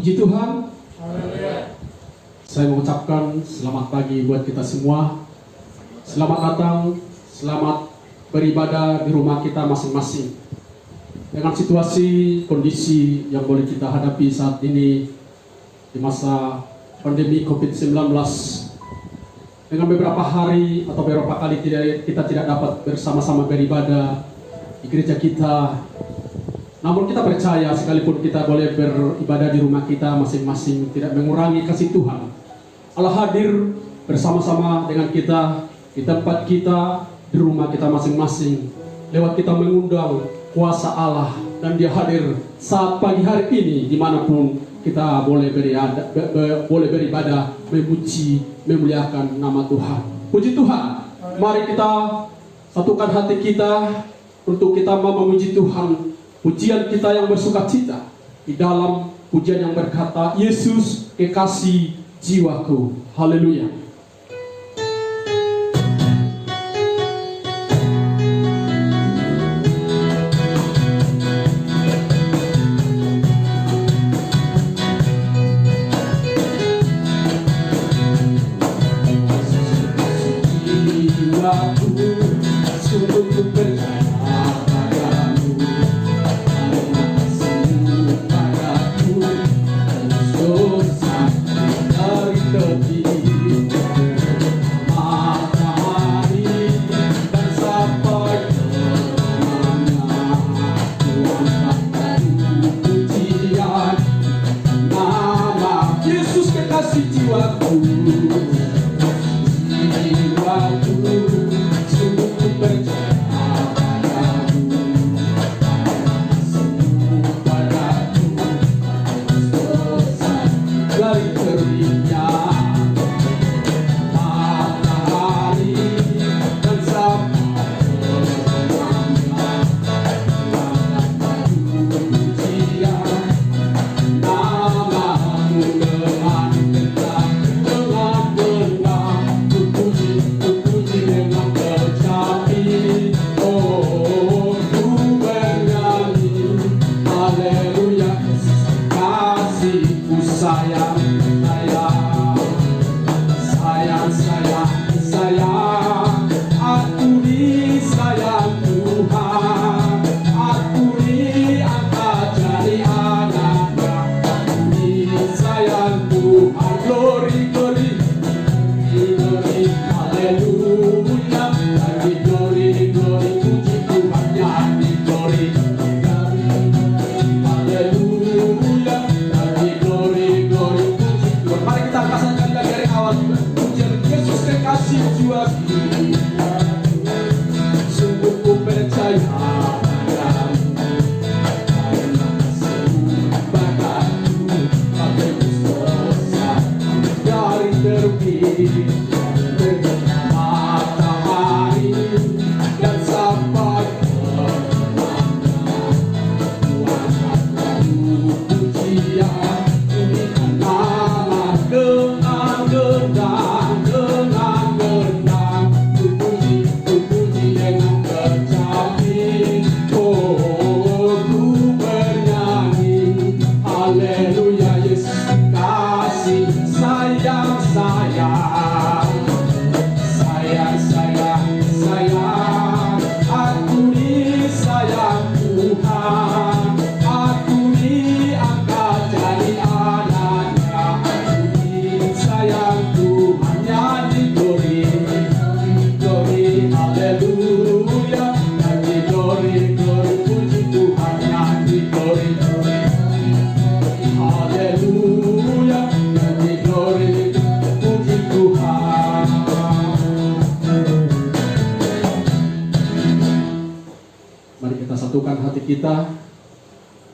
Puji Tuhan. Haleluya. Saya mengucapkan selamat pagi buat kita semua. Selamat datang, selamat beribadah di rumah kita masing-masing. Dengan situasi, kondisi yang boleh kita hadapi saat ini di masa pandemi COVID-19, dengan beberapa hari atau beberapa kali kita tidak dapat bersama-sama beribadah di gereja kita. Namun kita percaya sekalipun kita boleh beribadah di rumah kita masing-masing, tidak mengurangi kasih Tuhan. Allah hadir bersama-sama dengan kita di tempat kita, di rumah kita masing-masing. Lewat kita mengundang kuasa Allah, dan Dia hadir saat pagi hari ini dimanapun kita boleh beribadah, memuji, memuliakan nama Tuhan. Puji Tuhan. Mari kita satukan hati kita untuk kita mau memuji Tuhan. Pujian kita yang bersukacita di dalam pujian yang berkata, Yesus kekasih jiwaku. Haleluya.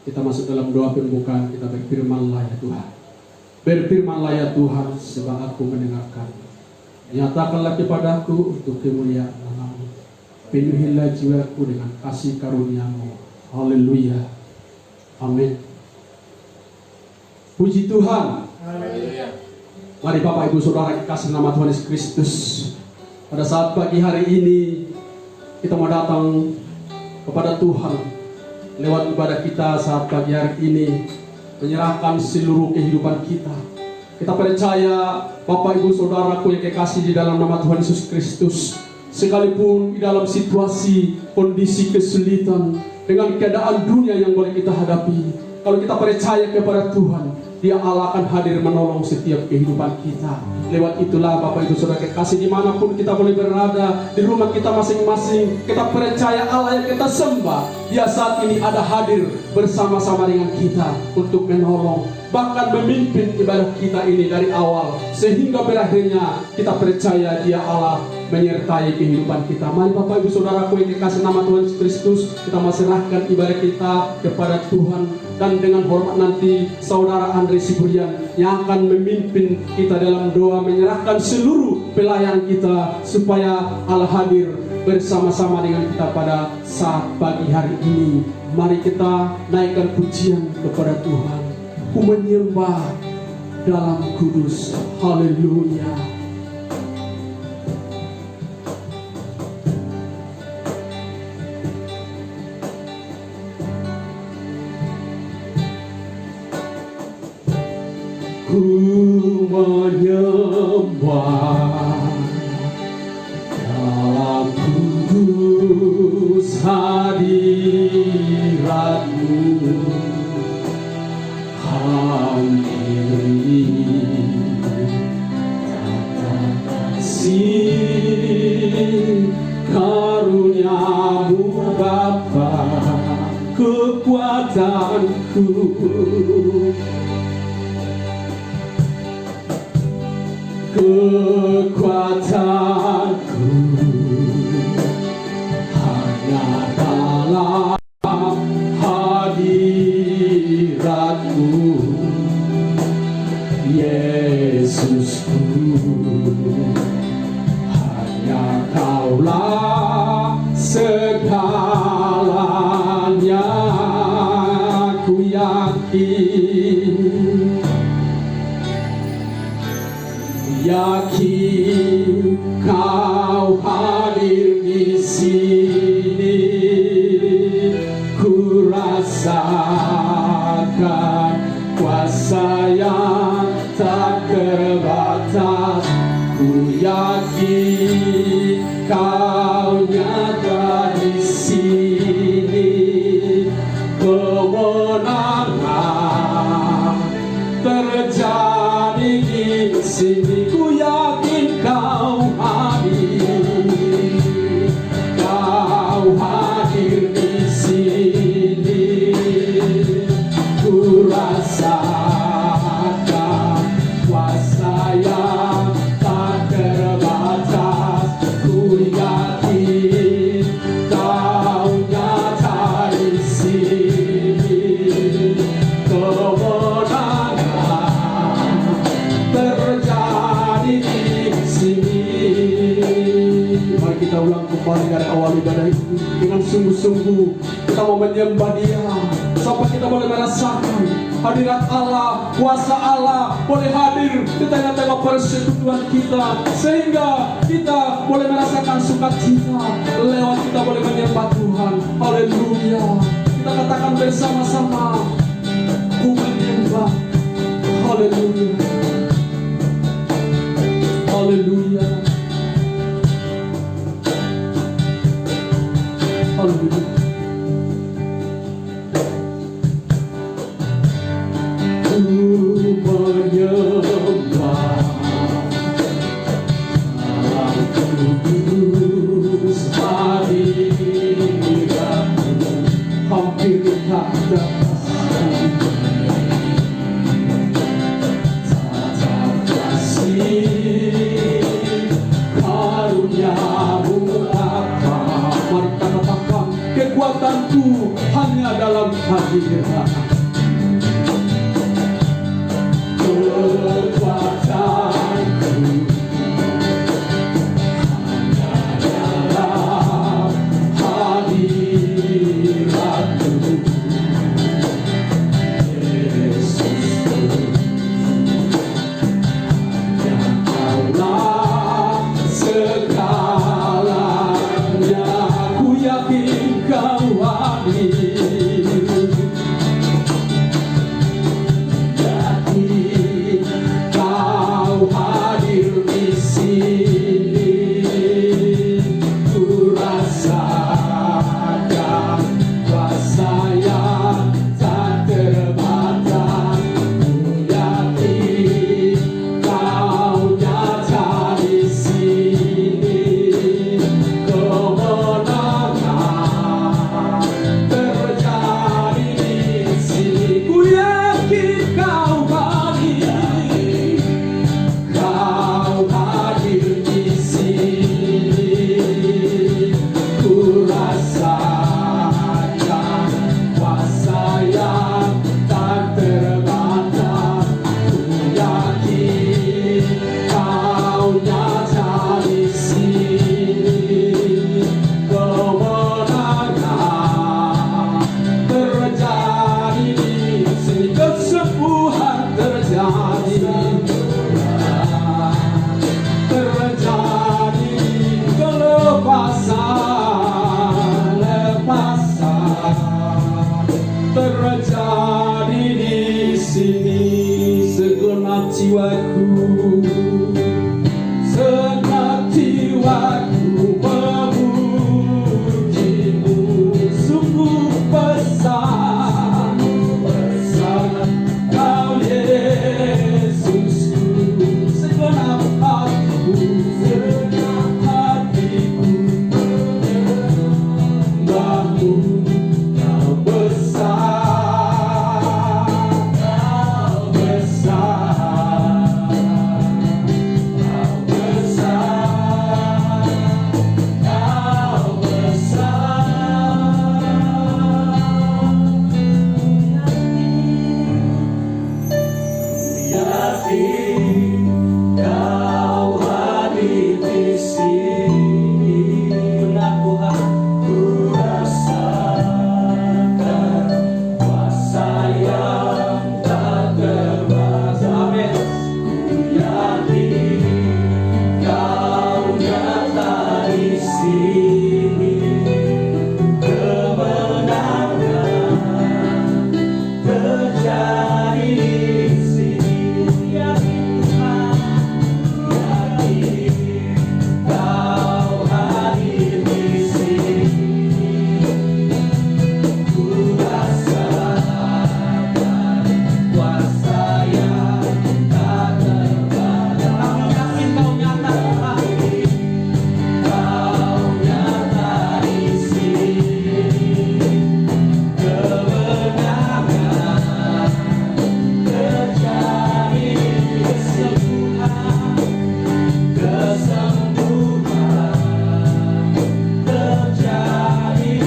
Kita masuk dalam doa pembukaan. Kita berfirmanlah ya Tuhan. Berfirmanlah ya Tuhan, sebab aku mendengarkan. Nyatakanlah kepadaku untuk kemuliaan nama-Mu. Penuhilah jiwaku dengan kasih karunia-Mu. Haleluya. Amin. Puji Tuhan. Haleluya. Mari Bapak Ibu Saudara kasih nama Tuhan Yesus Kristus. Pada saat pagi hari ini kita mau datang kepada Tuhan lewat ibadah kita saat pagi hari ini. menyerahkan seluruh kehidupan kita. Kita percaya Bapak Ibu Saudaraku yang kekasih di dalam nama Tuhan Yesus Kristus, sekalipun di dalam situasi kondisi kesulitan dengan keadaan dunia yang boleh kita hadapi, kalau kita percaya kepada Tuhan, Dia Allah akan hadir menolong setiap kehidupan kita. Lewat itulah Bapak Ibu Saudara kekasih, dimanapun kita boleh berada, di rumah kita masing-masing, kita percaya Allah yang kita sembah, Dia saat ini ada hadir bersama-sama dengan kita untuk menolong, bahkan memimpin ibadah kita ini dari awal sehingga berakhirnya. Kita percaya Dia Allah menyertai kehidupan kita. Mari Bapak Ibu Saudaraku yang dikasih nama Tuhan Yesus Kristus, kita serahkan ibadah kita kepada Tuhan. Dan dengan hormat nanti Saudara Andre Siburian yang akan memimpin kita dalam doa, menyerahkan seluruh pelayan kita supaya Allah hadir bersama-sama dengan kita pada saat pagi hari ini. Mari kita naikkan pujian kepada Tuhan. Ku menyembah dalam kudus. Haleluya. Ku menyembah dalam kudus hadirat-Mu, hampiri tata kasih karunia-Mu Bapa, kekuatanku. Kekuatanku hanya dalam hadirat-Mu, Yesusku. Hanya Kaulah segalanya, ku yakin. Yakin Kau hadir di sini, ku rasakan kuasa yang tak terbatas. Ku yakin Kau nyata di sini, kemenangan terjadi di sini. Ku yakin Kau hadir, Kau hadir di sini. Ku rasakan kuasa yang tak terbatas. Ku yakin Kau nyata di sini, kemenangan terjadi di sini. Mari kita ulang kembali dari awal ibadah ini dengan sungguh-sungguh. Kita mau menyembah Dia sampai kita boleh merasakan hadirat Allah, kuasa Allah boleh hadir di tengah-tengah persekutuan kita, sehingga kita boleh merasakan sukacita lewat kita boleh menyembah Tuhan. Haleluya. Kita katakan bersama-sama, ku menyembah. Haleluya. Haleluya. Haleluya. Ku menyembah dalam kudus hadirat-Mu, hampir tak dapat tata kasih karunia-Mu Bapa. Mari kita katakan, kekuatanku hanya dalam hadirat. Kekuatanku hanya dalam hadirat-Mu, Yesusku. Hanya Kaulah segalanya, ku yakin Kau hadir. jiwaku, segenap jiwaku memujimu. Sungguh besar, besar Kau Yesusku, segenap hatiku, segenap hatiku menyembahmu. Kau besar, Kau besar, Kau besar, Kau besar. Yakin Kau hadir di sini. Benar Tuhan, ku rasakan kuasa yang tak terbatas. Amin. Ku yakin Kau nyata di sini. Kemenangan terjadi di sini. Yakin Tuhan, yakin Kau hadir di sini. Ku rasakan kuasa yang tak terbatas. Kami yakin Kau nyata Tuhan, Kau nyata di sini. Kemenangan terjadi, kesembuhan, kesembuhan terjadi,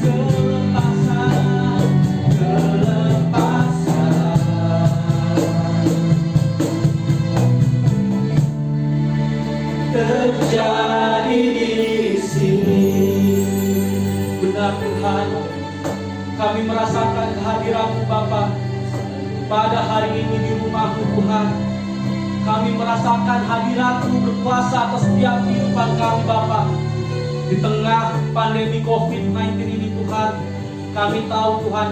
kelepasan, kelepasan terjadi di sini. Benar Tuhan, kami merasakan kehadiran-Mu Bapa pada hari ini di rumah-Mu Tuhan. Kami merasakan hadirat-Mu berkuasa atas setiap kehidupan kami Bapa. Di tengah pandemi COVID-19 ini Tuhan, kami tahu Tuhan,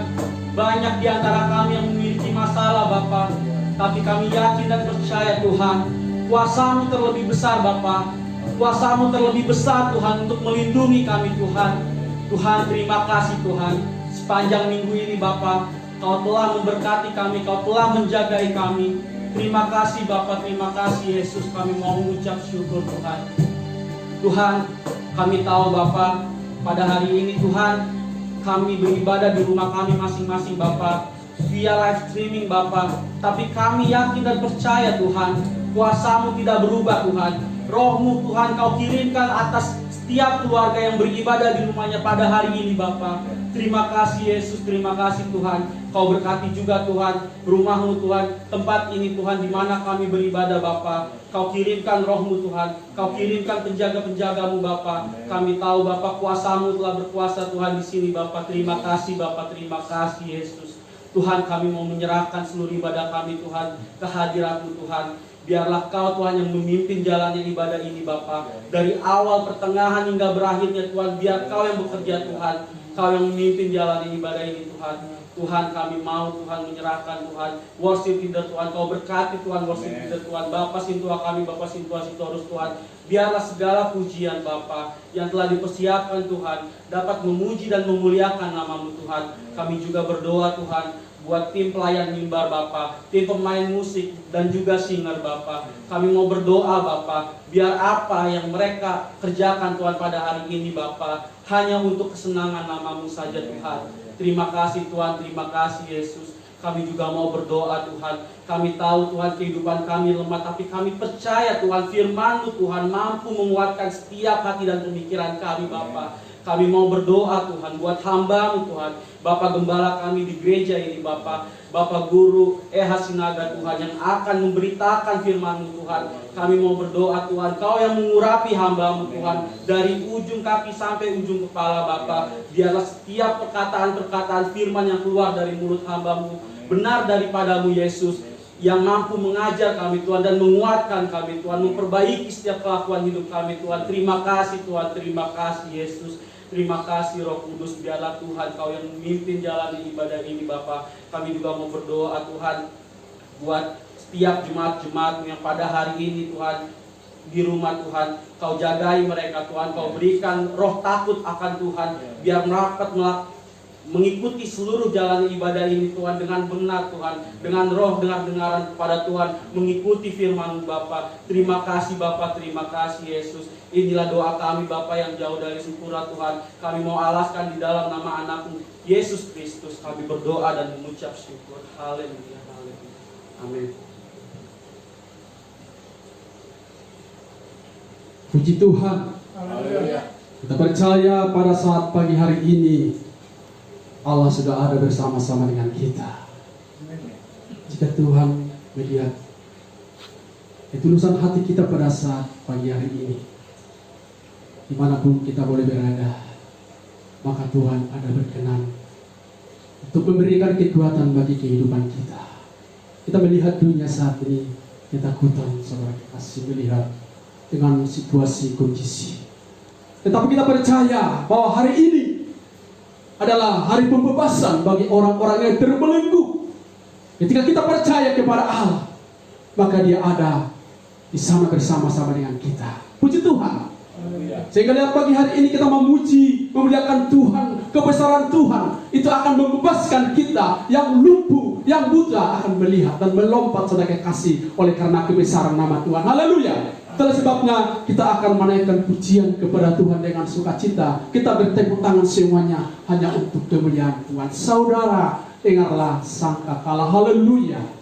banyak di antara kami yang memiliki masalah Bapa. Tapi kami yakin dan percaya Tuhan, kuasa-Mu terlebih besar Bapa. Kuasa-Mu terlebih besar Tuhan untuk melindungi kami Tuhan. Tuhan, terima kasih Tuhan. Sepanjang minggu ini Bapa, Kau telah memberkati kami, Kau telah menjagai kami. Terima kasih Bapa, terima kasih Yesus. Kami mau mengucap syukur Tuhan. Tuhan, kami tahu Bapa, pada hari ini Tuhan, kami beribadah di rumah kami masing-masing Bapa, via live streaming Bapa. Tapi kami yakin dan percaya Tuhan, kuasa-Mu tidak berubah Tuhan. Roh-Mu Tuhan Kau kirimkan atas setiap keluarga yang beribadah di rumahnya pada hari ini Bapa. Terima kasih Yesus, terima kasih Tuhan. Kau berkati juga Tuhan rumah-Mu Tuhan, tempat ini Tuhan di mana kami beribadah Bapa. Kau kirimkan Roh-Mu Tuhan, Kau kirimkan penjaga-penjaga-Mu Bapa. Kami tahu Bapa, kuasa-Mu telah berkuasa Tuhan di sini Bapa. Terima kasih Bapa, terima kasih Yesus. Tuhan, kami mau menyerahkan seluruh ibadah kami Tuhan ke hadirat-Mu Tuhan. Biarlah Kau Tuhan yang memimpin jalannya ibadah ini Bapa. Dari awal, pertengahan hingga berakhirnya Tuhan, biar Kau yang bekerja Tuhan. Kau yang memimpin jalannya ibadah ini Tuhan. Tuhan, kami mau Tuhan menyerahkan Tuhan worship leader Tuhan. Kau berkati Tuhan worship leader Tuhan. Bapa Sintua kami, Bapa Sintua Sitorus Tuhan. Biarlah segala pujian Bapa yang telah dipersiapkan Tuhan dapat memuji dan memuliakan nama-Mu Tuhan. Kami juga berdoa Tuhan buat tim pelayan mimbar Bapa, tim pemain musik dan juga singer Bapa. Kami mau berdoa Bapa, biar apa yang mereka kerjakan Tuhan pada hari ini Bapa, hanya untuk kesenangan nama-Mu saja Tuhan. Terima kasih Tuhan, terima kasih Yesus. Kami juga mau berdoa Tuhan. Kami tahu Tuhan kehidupan kami lemah, tapi kami percaya Tuhan firman-Mu Tuhan mampu menguatkan setiap hati dan pemikiran kami Bapa. Kami mau berdoa Tuhan buat hamba-Mu Tuhan, Bapak Gembala kami di gereja ini Bapak, Bapak Guru Sinaga Tuhan yang akan memberitakan firman-Mu Tuhan. Kami mau berdoa Tuhan, Kau yang mengurapi hamba-Mu Tuhan dari ujung kaki sampai ujung kepala Bapak. Biarlah setiap perkataan-perkataan firman yang keluar dari mulut hamba-Mu benar daripada-Mu Yesus, yang mampu mengajar kami Tuhan dan menguatkan kami Tuhan, memperbaiki setiap kelakuan hidup kami Tuhan. Terima kasih Tuhan, terima kasih Yesus. Terima kasih Roh Kudus, biarlah Tuhan Kau yang memimpin jalan ibadah ini Bapak. Kami juga mau berdoa Tuhan buat setiap jemaat-jemaat yang pada hari ini Tuhan di rumah Tuhan, Kau jagai mereka Tuhan, Kau berikan roh takut akan Tuhan, biar mereka mengikuti seluruh jalan ibadah ini Tuhan dengan benar Tuhan, dengan roh dengar-dengaran kepada Tuhan, mengikuti firman Bapa. Terima kasih Bapa, terima kasih Yesus. Inilah doa kami Bapa yang jauh dari sempurna Tuhan. Kami mau alaskan di dalam nama anak-Mu Yesus Kristus. Kami berdoa dan mengucap syukur. Haleluya, haleluya. Amin. Puji Tuhan. Haleluya. Kita percaya pada saat pagi hari ini Allah sudah ada bersama-sama dengan kita. Jika Tuhan melihat ketulusan hati kita pada saat pagi hari ini, dimanapun kita boleh berada, maka Tuhan ada berkenan untuk memberikan kekuatan bagi kehidupan kita. Kita melihat dunia saat ini ketakutan, saudara kasih melihat dengan situasi kondisi. Tetapi kita percaya bahwa hari ini adalah hari pembebasan bagi orang-orang yang terbelenggu. Ketika kita percaya kepada Allah, maka Dia ada di sana bersama-sama dengan kita. Puji Tuhan. Sehingga lihat pagi hari ini kita memuji, memuliakan Tuhan, kebesaran Tuhan itu akan membebaskan kita yang lumpuh, yang buta akan melihat dan melompat saudara kekasih oleh karena kebesaran nama Tuhan. Haleluya. Itulah sebabnya kita akan menaikkan pujian kepada Tuhan dengan sukacita. Kita bertepuk tangan semuanya hanya untuk kemuliaan Tuhan. Saudara, dengarlah sangkakala. Haleluya.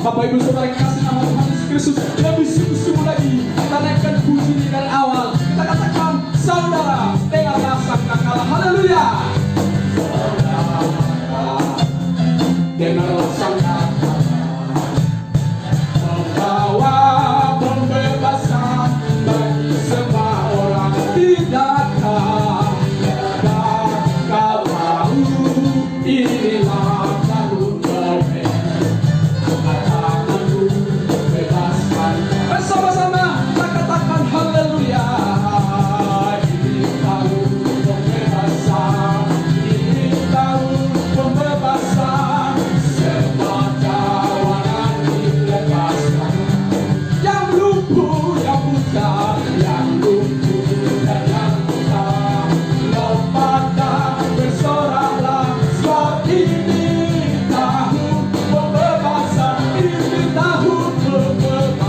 Bapak Ibu Saudara yang kasih nama Tuhan Yesus Kristus, lebih sungguh-sungguh lagi kita naikkan puji dari awal. Kita katakan, saudara, dengarlah sangkakala. Haleluya. Saudara, dengarlah sangkakala, membawa pembebasan bagi semua orang. Tidakkah kau tahu inilah tahun Noel? Bersama-sama kita katakan haleluya. Ini tahun pembebasan, ini tahun pembebasan. Semua tawanan dilepaskan. Yang lumpuh, yang buta, yang lumpuh dan yang buta, lompat dan bersoraklah. Sebab ini tahun pembebasan, ini tahun pembebasan.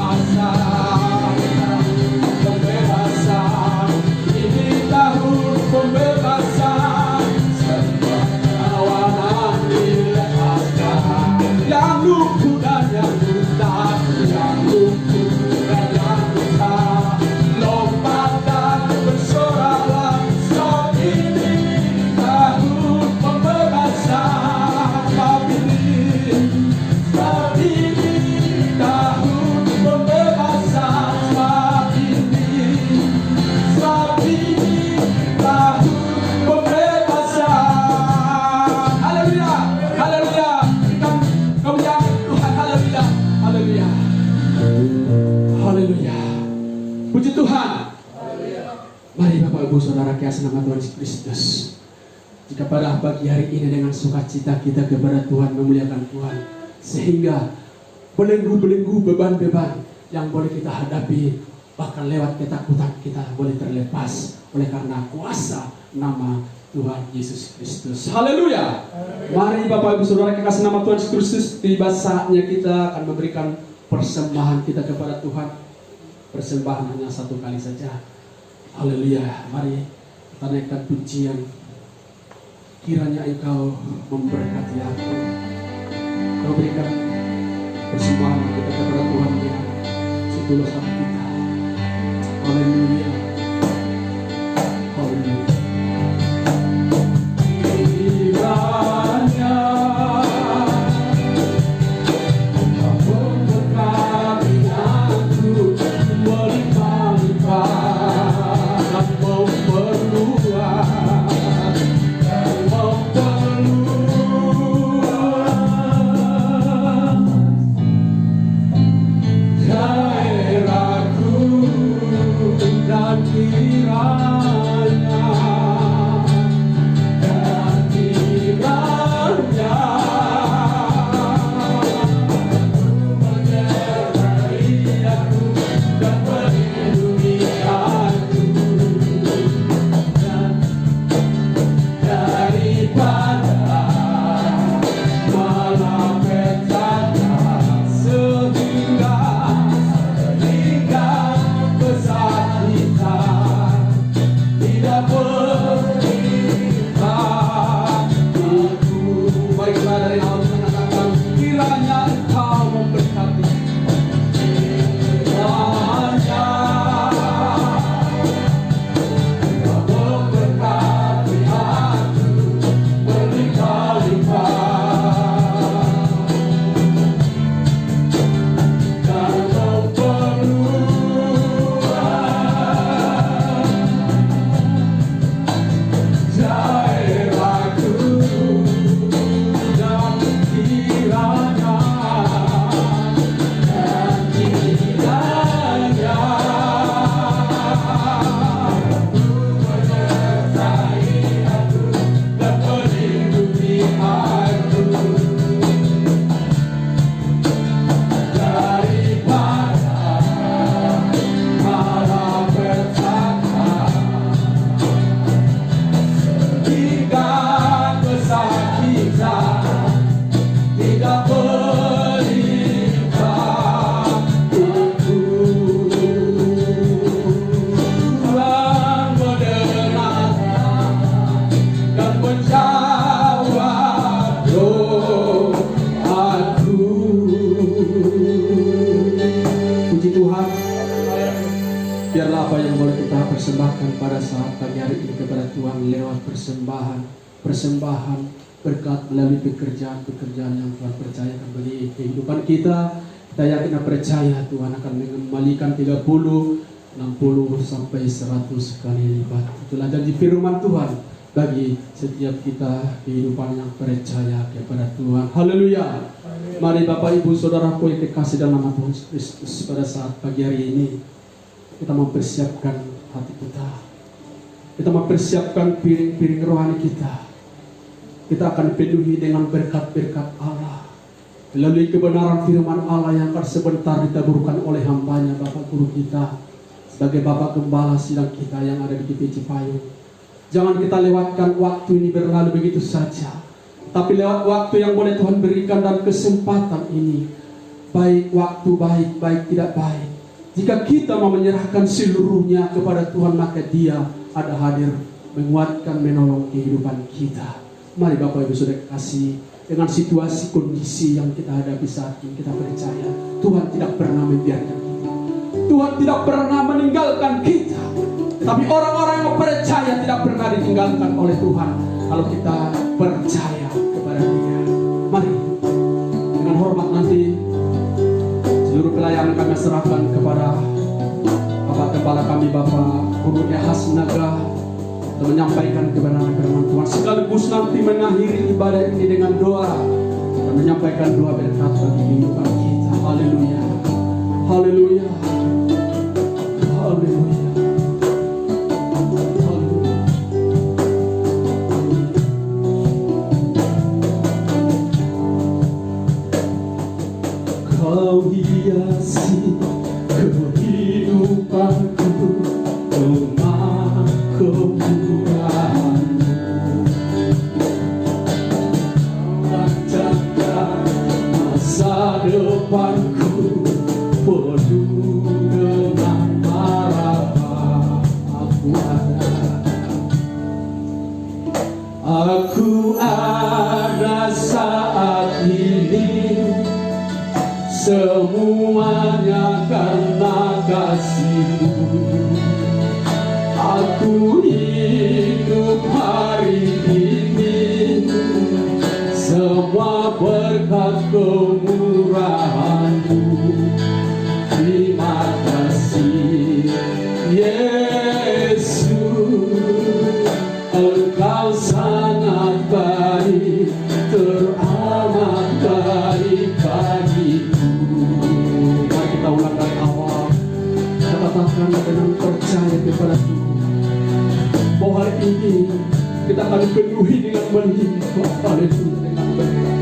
Pembebasan, semua tawanan dilepaskan. Yang lumpuh dan yang buta, yang lumpuh dan yang buta, lompat dan bersoraklah. Sebab ini tahun pembebasan. Sebab ini tahun pembebasan. Sebab ini tahun pembebasan. Haleluya, haleluya. Kemuliaan Tuhan, haleluya. Puji Tuhan. Mari Bapak Ibu Saudara kasih nama Tuhan Yesus Kristus. Jika pada pagi hari ini dengan sukacita kita kepada Tuhan, memuliakan Tuhan, sehingga belenggu-belenggu beban-beban yang boleh kita hadapi, bahkan lewat ketakutan kita boleh terlepas oleh karena kuasa nama Tuhan Yesus Kristus. Haleluya. Mari Bapak Ibu Saudara kasih nama Tuhan Yesus Kristus. Tiba saatnya kita akan memberikan persembahan kita kepada Tuhan. Persembahan hanya satu kali saja. Haleluya. Mari kita naikkan pujian. Kiranya Engkau memberkati aku. Kau berikan persembahan kita kepada Tuhan dengan setulus hati kita. Haleluya. Haleluya. Kiranya Engkau memberkati aku melimpah-limpah dan memperluas daerahku dan kiranya menyertai aku dan melindungi aku dan daripada malapetaka sehingga kesakitan tidak berimbang aku. Baiklah, dari awal mengatakan kiranya Engkau memberkati. Kiranya Engkau memberkati aku berlimpah-limpah dan memperluas daerahku dan kiranya menyertai aku dan melindungi aku daripada malapetaka hingga kesakitan tidak berimbang aku. Tuhan mendengarkan dan menjawab doaku. Puji Tuhan. Biarlah apa yang boleh kita persembahkan pada saat pagi hari ini kepada Tuhan lewat persembahan berkat melalui pekerjaan yang Tuhan percayakan bagi kehidupan kita. Kita yakin dan percaya Tuhan akan mengembalikan 30, 60 sampai 100 kali lipat. Itulah janji firman Tuhan bagi setiap kita kehidupan yang percaya kepada Tuhan. Haleluya. Mari Bapak Ibu Saudaraku yang dikasih dalam nama Tuhan Kristus, pada saat pagi hari ini kita mempersiapkan hati kita. Kita mempersiapkan piring-piring rohani kita. Kita akan penuhi dengan berkat-berkat Allah melalui kebenaran firman Allah yang akan sebentar ditaburkan oleh hambanya Bapak Guru kita sebagai Bapak Gembala sidang kita yang ada di GPC Payung. Jangan kita lewatkan waktu ini berlalu begitu saja, tapi lewat waktu yang boleh Tuhan berikan dan kesempatan ini, baik waktu baik tidak baik, jika kita mau menyerahkan seluruhnya kepada Tuhan, maka Dia ada hadir menguatkan, menolong kehidupan kita. Mari Bapak Ibu Saudara kasih, dengan situasi kondisi yang kita hadapi saat ini, kita percaya Tuhan tidak pernah membiarkan kita. Tuhan tidak pernah meninggalkan kita. Tapi orang-orang yang percaya tidak pernah ditinggalkan oleh Tuhan kalau kita percaya kepada Dia. Mari dengan hormat nanti seluruh pelayanan kami serahkan kepada Bapak Gembala kami, Bapak Guru Hasnaga, untuk menyampaikan kebenaran firman Tuhan, sekaligus nanti mengakhiri ibadah ini dengan doa dan menyampaikan doa berkat bagi kehidupan kita. Haleluya, haleluya, haleluya. Kau hiasi kehidupanku dengan kemurahan-Mu. Lancarkan masa depanku penuh dengan harapan. Aku ada saat ini, semuanya karena kasih-Mu. Aku hidup hari ini, semua berkat kemurahan-Mu. Terima kasih Yesus, Engkau sangat baik, teramat baik bagiku. Mari kita ulang dari awal. Kita katakan dengan percaya kepada Tuhan bahwa hari ini kita akan dipenuhi dengan melimpah. Haleluya, dengan berkat.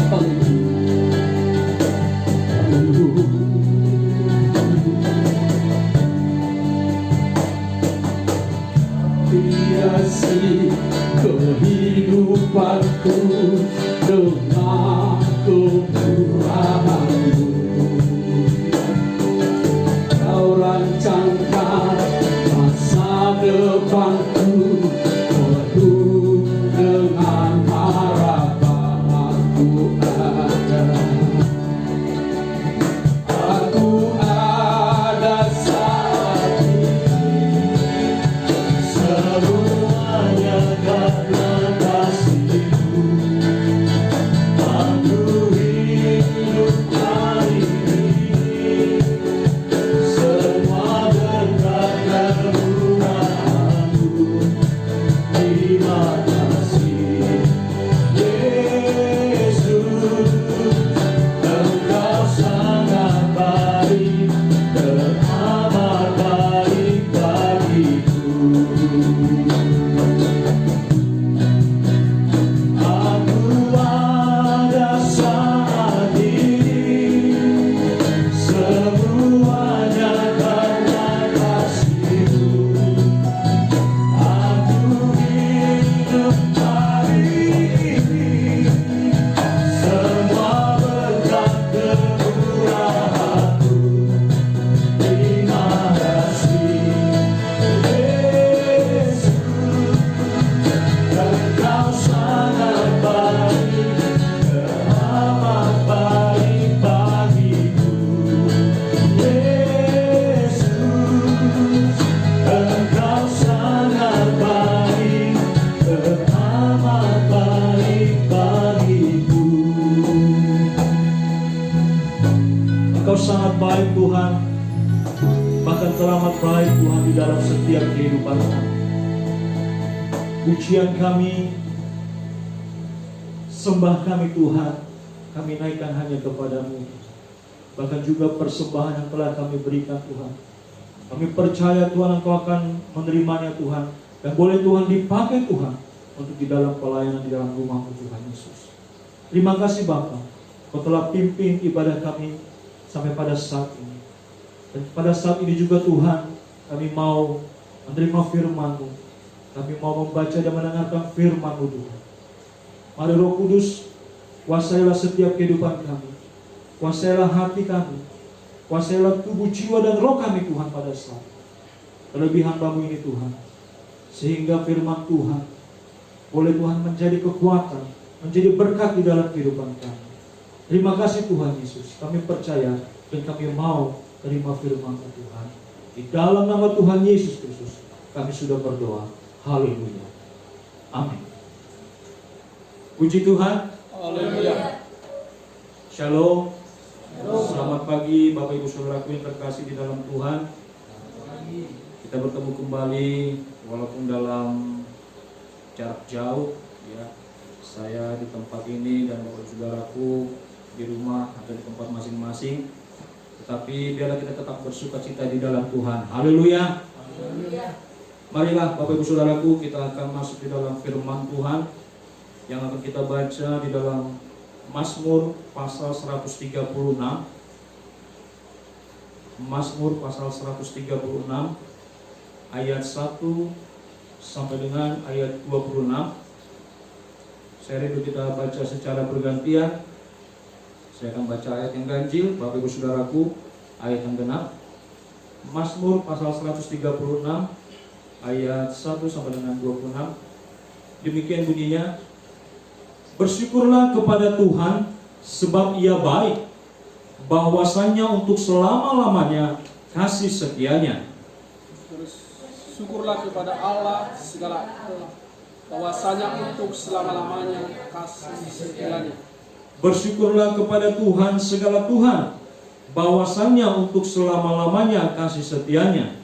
Haleluya. Haleluya. Hiasi kehidupanku dengan kemurahan-Mu. Kau rancangkan masa depanku penuh dengan harapan. Aku ada saat ini, semuanya karena kasih-Mu. Aku hidup hari ini, semua berkat kemurahan-Mu. Terima kasih Yesus, Engkau sangat baik, teramat baik bagiku. Aku ada saat ini, semuanya karena kasih-Mu. Aku hidup hari ini, semua berkat kemurahan-Mu. Terima kasih Yesus, Engkau sangat baik, teramat baik bagiku. Yesus, Engkau sangat baik, teramat baik bagiku. Engkau sangat baik Tuhan, bahkan teramat baik Tuhan di dalam setiap kehidupan kami. Pujian kami, sembah kami Tuhan, kami naikkan hanya kepada-Mu. Bahkan juga persembahan yang telah kami berikan Tuhan, kami percaya Tuhan Engkau akan menerimanya Tuhan, dan boleh Tuhan dipakai Tuhan untuk di dalam pelayanan di dalam rumah-Mu Tuhan Yesus. Terima kasih Bapa, Kau telah pimpin ibadah kami sampai pada saat ini. Dan pada saat ini juga Tuhan, kami mau menerima firman-Mu, kami mau membaca dan mendengarkan firman-Mu Tuhan. Mari Roh Kudus, kuasailah setiap kehidupan kami, kuasailah hati kami, kuasailah tubuh, jiwa, dan roh kami Tuhan pada saat terlebih hamba-Mu ini Tuhan, sehingga firman Tuhan boleh Tuhan menjadi kekuatan, menjadi berkat di dalam kehidupan kami. Terima kasih Tuhan Yesus, kami percaya dan kami mau terima firman-Mu Tuhan. Di dalam nama Tuhan Yesus Kristus kami sudah berdoa. Haleluya. Amin. Puji Tuhan. Haleluya. Shalom. Selamat pagi Bapak Ibu Saudaraku yang terkasih di dalam Tuhan. Kita bertemu kembali walaupun dalam jarak jauh ya. Saya di tempat ini dan Bapak Ibu Saudaraku di rumah atau di tempat masing-masing. Tetapi biarlah kita tetap bersuka cita di dalam Tuhan. Haleluya. Marilah Bapak Ibu Saudaraku, kita akan masuk di dalam firman Tuhan yang akan kita baca di dalam Mazmur pasal 136. Mazmur pasal 136 ayat 1 sampai dengan ayat 26. Saya rindu kita baca secara bergantian. Saya akan baca ayat yang ganjil, Bapak Ibu Saudaraku, ayat yang genap. Mazmur pasal 136 ayat 1 sampai dengan 26. Demikian bunyinya. Bersyukurlah kepada Tuhan sebab Ia baik, bahwasannya untuk selama-lamanya kasih setianya. Syukurlah kepada Allah segala bahwasanya untuk selama-lamanya kasih setianya. Bersyukurlah kepada Tuhan segala Tuhan, bahwasannya untuk selama-lamanya kasih setianya.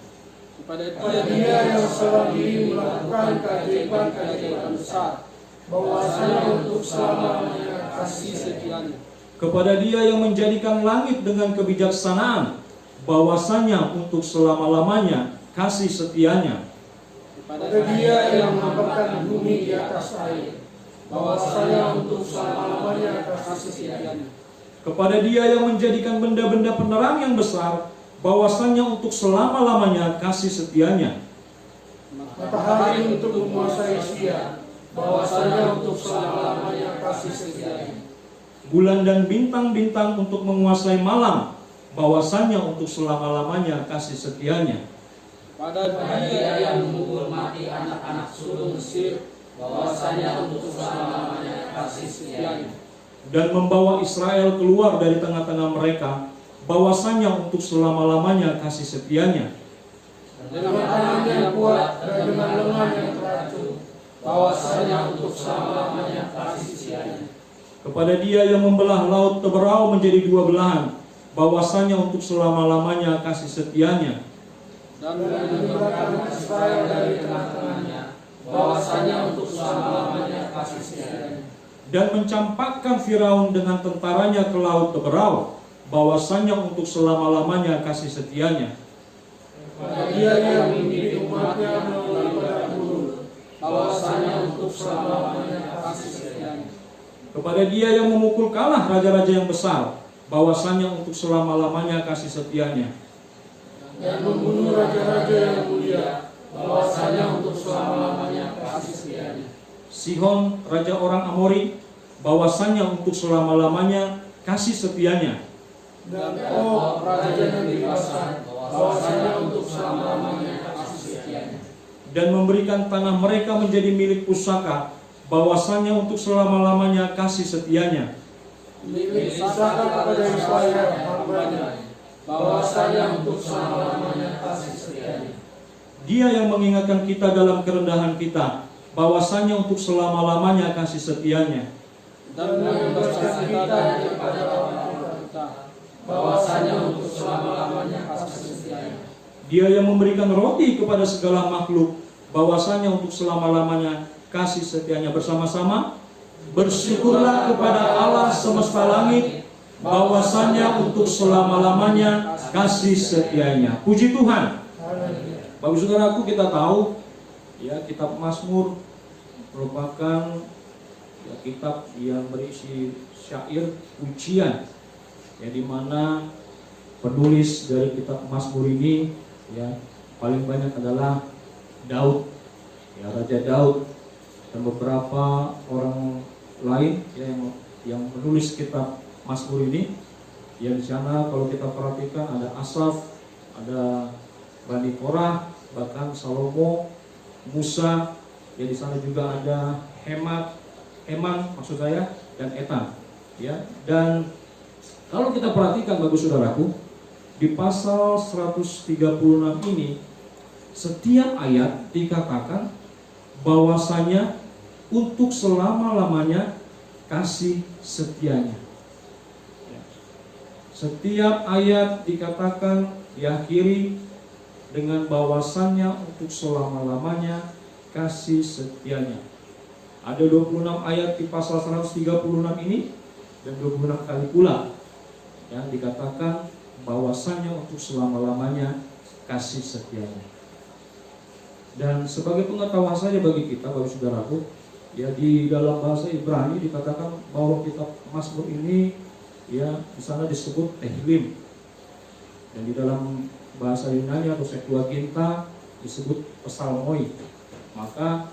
Kepada Dia yang seorang diri melakukan keajaiban-keajaiban besar, bahwasanya untuk selama-lamanya kasih setianya. Kepada Dia yang menjadikan langit dengan kebijaksanaan, bahwasanya untuk selama-lamanya kasih setianya. Kepada Dia yang menempatkan bumi di atas air, bahwasanya untuk selama-lamanya kasih setianya. Kepada Dia yang menjadikan benda-benda penerang yang besar, bahwasanya untuk selama-lamanya kasih setianya. Matahari untuk menguasai siang, bahwasanya untuk selama-lamanya kasih setianya. Bulan dan bintang-bintang untuk menguasai malam, bahwasanya untuk selama-lamanya kasih setianya. Pada Dia yang memukul mati anak-anak sulung Mesir, bahwasanya untuk selama-lamanya kasih setianya. Dan membawa Israel keluar dari tengah-tengah mereka, bahwasanya untuk selama-lamanya kasih setianya. Dengan tangan yang kuat dan dengan lengan yang teratur, bahwasanya untuk selama-lamanya kasih setianya. Kepada Dia yang membelah laut Teberau menjadi dua belahan, bahwasanya untuk selama-lamanya kasih setianya. Dan menyeberangkan Israel dari tengah-tengahnya, bahwasanya untuk selama-lamanya kasih setianya. Dan mencampakkan Firaun dengan tentaranya ke laut Teberau, bahwasanya untuk selama-lamanya kasih setianya. Pada Dia yang memimpin umatnya melalui padang gurun, bahwasanya untuk selama-lamanya kasih setianya. Kepada Dia yang memukul kalah raja-raja yang besar, bahwasanya untuk selama-lamanya kasih setianya. Dan membunuh raja-raja yang mulia, bahwasanya untuk selama-lamanya kasih setianya. Sihon, raja orang Amori, bahwasanya untuk selama-lamanya kasih setianya. Dan raja negeri Basan, bahwasanya untuk selama-lamanya kasih setianya. Dan memberikan tanah mereka menjadi milik pusaka, bahwasanya untuk selama-lamanya kasih setianya. Milik pusaka kepada Israel hamba-Nya, bahwasanya untuk selama-lamanya kasih setianya. Dia yang mengingatkan kita dalam kerendahan kita, bahwasanya untuk selama-lamanya kasih setianya. Dan membebaskan kita daripada orang kita, bahwasanya untuk selama-lamanya kasih setianya. Dia yang memberikan roti kepada segala makhluk, bahwasanya untuk selama-lamanya kasih setianya. Bersama-sama bersyukurlah kepada Allah semesta langit, bahwasanya untuk selama-lamanya kasih setianya. Puji Tuhan. Bapak Saudaraku, kita tahu ya, kitab Mazmur merupakan ya, kitab yang berisi syair pujian, ya, di mana penulis dari kitab Mazmur ini ya paling banyak adalah Daud, ya, Raja Daud, dan beberapa orang lain ya, yang menulis kitab Mazmur ini. Ya, di sana kalau kita perhatikan ada Asaf, ada Bani Korah, bahkan Salomo, Musa, ya, di sana juga ada Heman maksud saya, dan Etan, ya. Dan kalau kita perhatikan bagus saudaraku, di pasal 136 ini setiap ayat dikatakan bahwasanya untuk selama-lamanya kasih setianya. Setiap ayat dikatakan diakhiri dengan bahwasannya untuk selama-lamanya kasih setianya. Ada 26 ayat di pasal 136 ini, dan 26 kali pula yang dikatakan bahwasannya untuk selama-lamanya kasih setianya. Dan sebagai pengetahuan saja bagi kita, bagi saudaraku, Ya, di dalam bahasa Ibrani dikatakan bahwa kitab Mazmur ini ya di sana disebut Tehillim. Dan di dalam bahasa Yunani atau Septuaginta disebut Psalmoi. Maka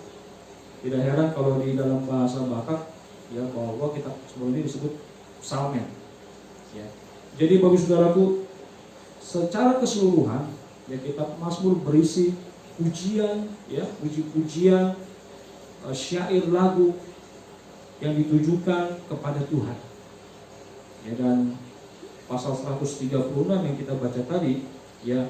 tidak heran kalau di dalam bahasa Batak ya bahwa kitab Mazmur ini disebut psalmen. Ya. Jadi bagi saudaraku, secara keseluruhan ya kitab Mazmur berisi pujian, ya, puji-pujian, syair lagu yang ditujukan kepada Tuhan. Ya, dan pasal 136 yang kita baca tadi, ya,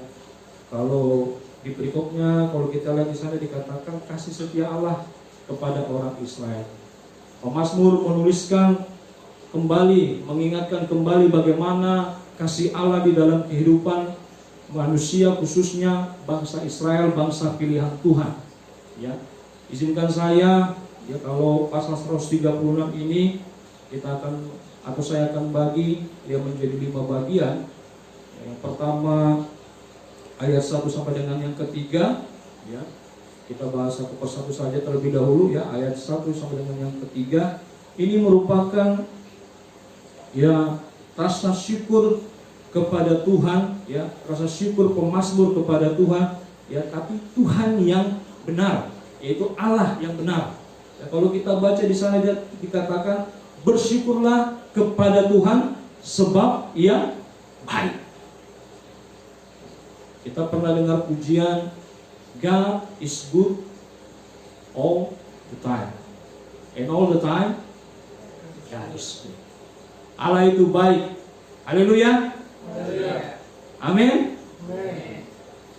kalau di perikopnya, kalau kita lihat di sana dikatakan kasih setia Allah kepada orang Israel. Pemazmur menuliskan kembali, mengingatkan kembali bagaimana kasih Allah di dalam kehidupan manusia, khususnya bangsa Israel, bangsa pilihan Tuhan. Ya, izinkan saya, ya, kalau pasal 136 ini kita akan atau saya akan bagi dia menjadi 5 bagian. Yang pertama ayat 1 sampai dengan yang ketiga, ya. Kita bahas satu persatu saja terlebih dahulu, ya, ayat 1 sampai dengan yang ketiga. Ini merupakan ya rasa syukur kepada Tuhan, ya, rasa syukur pemazmur kepada Tuhan, ya, tapi Tuhan yang benar, yaitu Allah yang benar. Ya, kalau kita baca di sana dikatakan bersyukurlah kepada Tuhan sebab Ia baik. Kita pernah dengar pujian God is good all the time, and all the time God is good. Allah itu baik. Haleluya. Amin.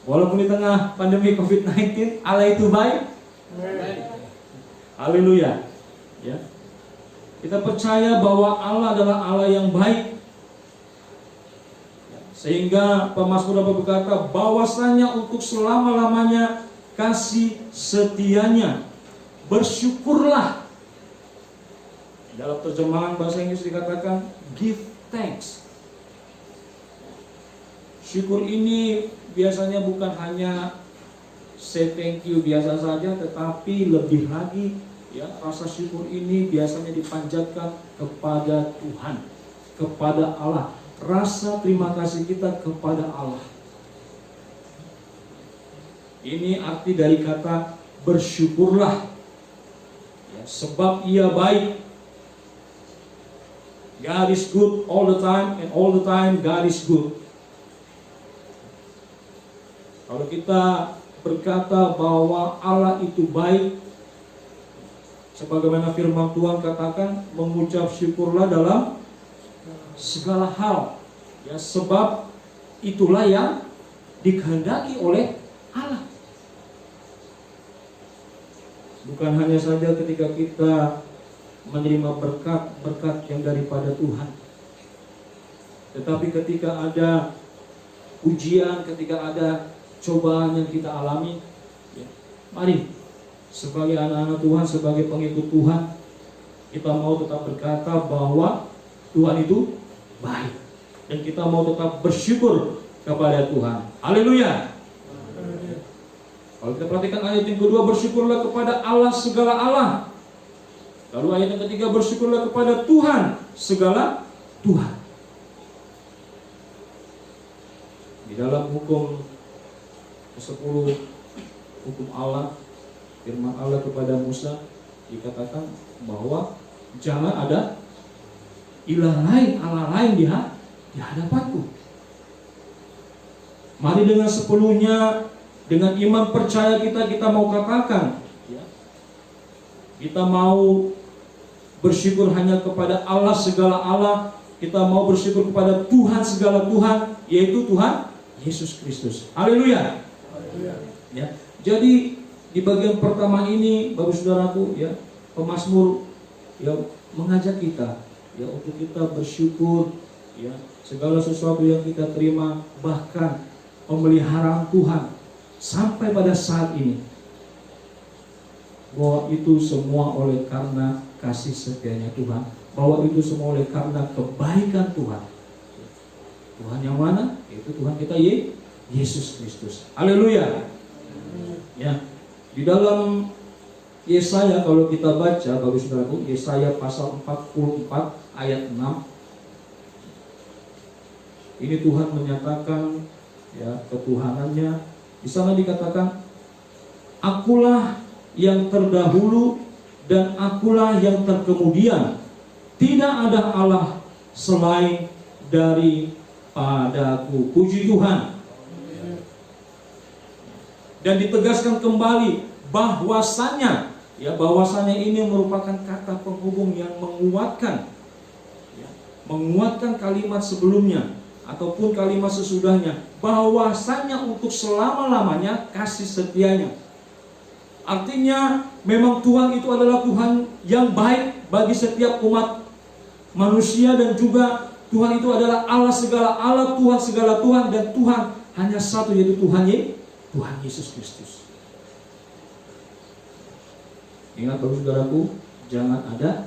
Walaupun di tengah pandemi COVID-19, Allah itu baik. Haleluya. Ya. Kita percaya bahwa Allah adalah Allah yang baik. Sehingga pemazmur dapat berkata bahwasanya untuk selama-lamanya kasih setianya. Bersyukurlah. Dalam terjemahan bahasa Inggris dikatakan give thanks. Syukur ini biasanya bukan hanya say thank you biasa saja, tetapi lebih lagi, ya, rasa syukur ini biasanya dipanjatkan kepada Tuhan, kepada Allah. Rasa terima kasih kita kepada Allah. Ini arti dari kata bersyukurlah, ya, sebab Ia baik. God is good all the time, and all the time God is good. Kalau kita berkata bahwa Allah itu baik, sebagaimana firman Tuhan katakan, mengucap syukurlah dalam segala hal, ya, sebab itulah yang dikehendaki oleh Allah. Bukan hanya saja ketika kita menerima berkat-berkat yang daripada Tuhan, tetapi ketika ada ujian, ketika ada cobaan yang kita alami, ya, mari sebagai anak-anak Tuhan, sebagai pengikut Tuhan, kita mau tetap berkata bahwa Tuhan itu baik, dan kita mau tetap bersyukur kepada Tuhan. Haleluya. Kalau kita perhatikan ayat yang kedua, bersyukurlah kepada Allah segala Allah. Lalu ayat yang ketiga, bersyukurlah kepada Tuhan segala Tuhan. Di dalam hukum ke-10, hukum Allah, firman Allah kepada Musa, dikatakan bahwa jangan ada ilah lain, Allah lain di hadapanku. Mari dengan sepenuhnya, dengan iman percaya kita mau katakan, ya, kita mau bersyukur hanya kepada Allah segala Allah. Kita mau bersyukur kepada Tuhan segala Tuhan, yaitu Tuhan Yesus Kristus. Haleluya. Ya, jadi di bagian pertama ini, Bapak Saudaraku, ya, pemazmur, ya, mengajak kita, ya, untuk kita bersyukur, ya, segala sesuatu yang kita terima, bahkan pemeliharaan Tuhan sampai pada saat ini, bahwa itu semua oleh karena kasih setianya Tuhan, bahwa itu semua oleh karena kebaikan Tuhan. Tuhan yang mana? Yaitu Tuhan kita, Yesus Kristus. Haleluya. Ya, di dalam Yesaya, kalau kita baca Bapak Saudaraku, Yesaya pasal 44 ayat 6. Ini Tuhan menyatakan ya ketuhanannya. Di sana dikatakan, akulah yang terdahulu dan akulah yang terkemudian. Tidak ada Allah selain daripadaku. Puji Tuhan. Dan ditegaskan kembali bahwasanya ini merupakan kata penghubung yang menguatkan kalimat sebelumnya ataupun kalimat sesudahnya, bahwasanya untuk selama-lamanya kasih setianya. Artinya memang Tuhan itu adalah Tuhan yang baik bagi setiap umat manusia, dan juga Tuhan itu adalah Allah segala Allah, Tuhan segala Tuhan, dan Tuhan hanya satu, yaitu Tuhan Yesus Kristus. Ingat Bapak Saudaraku, jangan ada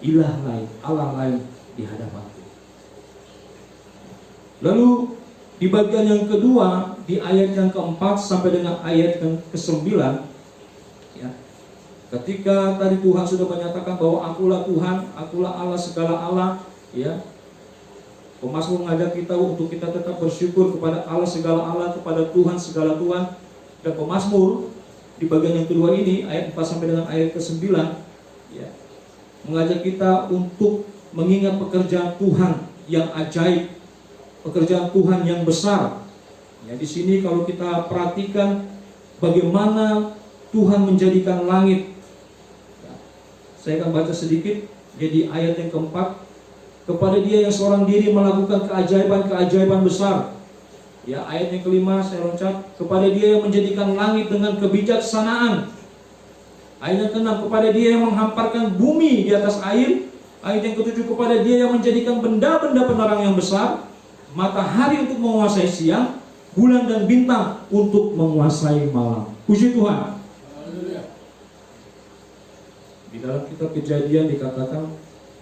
ilah lain, Allah lain di hadapanku. Lalu di bagian yang kedua, di ayat yang keempat sampai dengan ayat yang ke-9, ya, ketika tadi Tuhan sudah menyatakan bahwa akulah Tuhan, akulah Allah segala Allah, ya, pemazmur mengajak kita untuk kita tetap bersyukur kepada Allah segala Allah, kepada Tuhan segala Tuhan. Dan pemazmur di bagian yang kedua ini, ayat 4 sampai dengan ayat ke-9, ya, mengajak kita untuk mengingat pekerjaan Tuhan yang ajaib, pekerjaan Tuhan yang besar. Ya, di sini kalau kita perhatikan bagaimana Tuhan menjadikan langit. Ya, saya akan baca sedikit. Jadi ayat yang keempat, kepada Dia yang seorang diri melakukan keajaiban-keajaiban besar. Ya, ayat yang kelima saya loncat, kepada Dia yang menjadikan langit dengan kebijaksanaan. Ayat yang keenam, kepada Dia yang menghamparkan bumi di atas air. Ayat yang ketujuh, kepada Dia yang menjadikan benda-benda penerang yang besar, matahari untuk menguasai siang, bulan dan bintang untuk menguasai malam. Puji Tuhan. Di dalam kitab Kejadian dikatakan,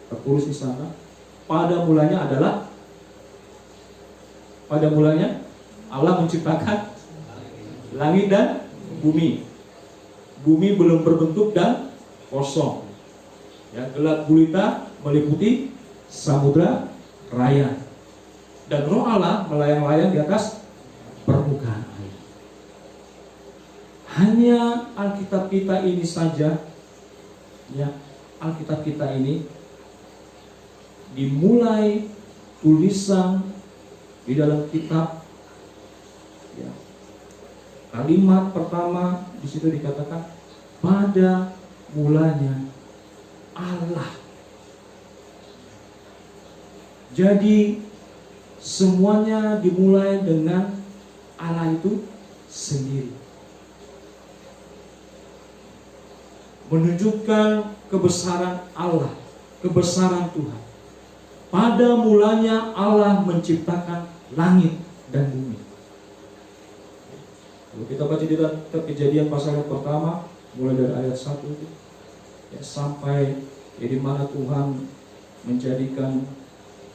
tertulis di sana, pada mulanya Allah menciptakan langit dan bumi. Bumi belum berbentuk dan kosong. Ya, gelap gulita meliputi samudra raya. Dan Roh Allah melayang-layang di atas permukaan air. Hanya Alkitab kita ini saja, ya, Alkitab kita ini dimulai tulisan di dalam kitab, ya, kalimat pertama di situ dikatakan pada mulanya Allah. Jadi semuanya dimulai dengan Allah itu sendiri, menunjukkan kebesaran Allah, kebesaran Tuhan. Pada mulanya Allah menciptakan langit dan bumi. Kalau kita baca di dalam Kejadian pasal yang pertama, mulai dari ayat 1 ya, sampai di mana Tuhan menjadikan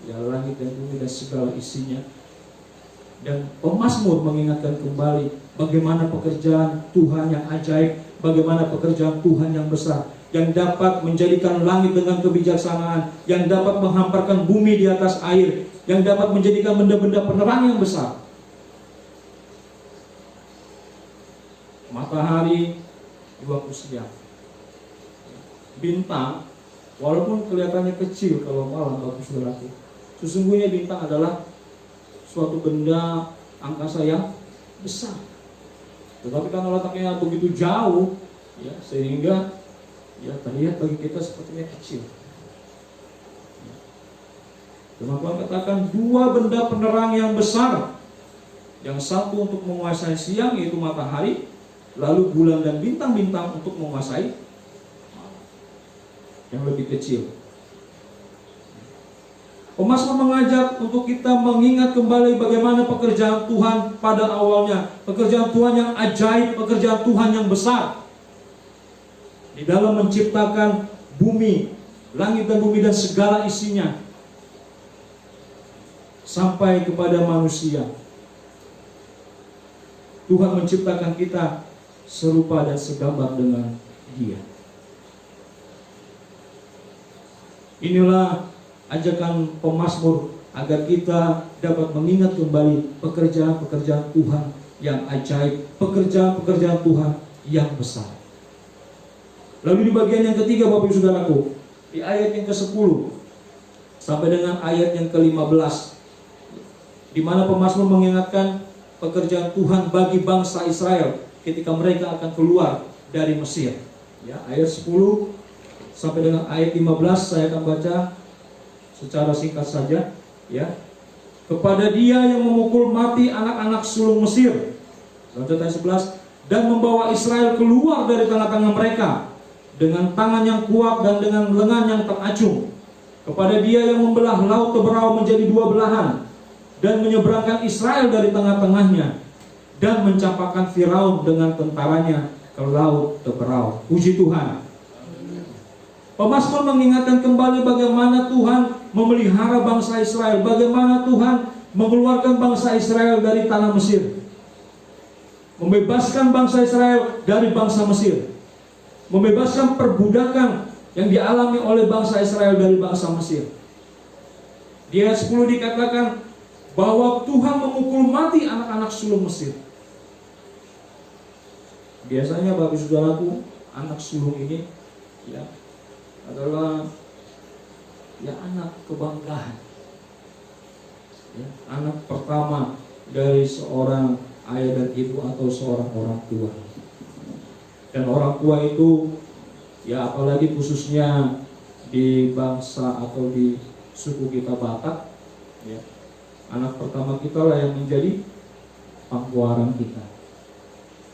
ya langit dan bumi dan segala isinya. Dan pemazmur mengingatkan kembali bagaimana pekerjaan Tuhan yang ajaib, bagaimana pekerjaan Tuhan yang besar, yang dapat menjadikan langit dengan kebijaksanaan, yang dapat menghamparkan bumi di atas air, yang dapat menjadikan benda-benda penerang yang besar. Matahari di waktu siang, bintang walaupun kelihatannya kecil kalau malam, Bapak Saudaraku, sesungguhnya bintang adalah suatu benda angkasa yang besar. Tetapi karena letaknya begitu jauh, ya, sehingga ya terlihat bagi kita sepertinya kecil. Tuhan katakan dua benda penerang yang besar, yang satu untuk menguasai siang yaitu matahari, lalu bulan dan bintang-bintang untuk menguasai yang lebih kecil. Pemazmur mengajak untuk kita mengingat kembali bagaimana pekerjaan Tuhan pada awalnya, pekerjaan Tuhan yang ajaib, pekerjaan Tuhan yang besar di dalam menciptakan bumi, langit dan bumi dan segala isinya, sampai kepada manusia. Tuhan menciptakan kita serupa dan segambar dengan Dia. Inilah ajakan pemazmur agar kita dapat mengingat kembali pekerjaan-pekerjaan Tuhan yang ajaib, pekerjaan-pekerjaan Tuhan yang besar. Lalu di bagian yang ketiga, Bapak Ibu Saudaraku, di ayat yang ke-10 sampai dengan ayat yang ke-15, di mana pemazmur mengingatkan pekerjaan Tuhan bagi bangsa Israel ketika mereka akan keluar dari Mesir. Ya, ayat 10 sampai dengan ayat 15 saya akan baca secara singkat saja. Ya, kepada Dia yang memukul mati anak-anak sulung Mesir. Lanjut ayat 11, dan membawa Israel keluar dari tengah-tengah mereka dengan tangan yang kuat dan dengan lengan yang teracung. Kepada Dia yang membelah laut Teberau menjadi dua belahan dan menyeberangkan Israel dari tengah-tengahnya dan mencampakkan Firaun dengan tentaranya ke laut Teberau. Puji Tuhan. Pemazmur mengingatkan kembali bagaimana Tuhan memelihara bangsa Israel, bagaimana Tuhan mengeluarkan bangsa Israel dari tanah Mesir, membebaskan bangsa Israel dari bangsa Mesir, membebaskan perbudakan yang dialami oleh bangsa Israel dari bangsa Mesir. Di ayat 10 dikatakan bahwa Tuhan memukul mati anak-anak sulung Mesir. Biasanya Bapak Saudaraku, anak sulung ini ya adalah ya anak kebanggaan, ya, anak pertama dari seorang ayah dan ibu atau seorang orang tua. Dan orang tua itu ya apalagi khususnya di bangsa atau di suku kita Batak, ya, anak pertama kita lah yang menjadi pangkuaran kita.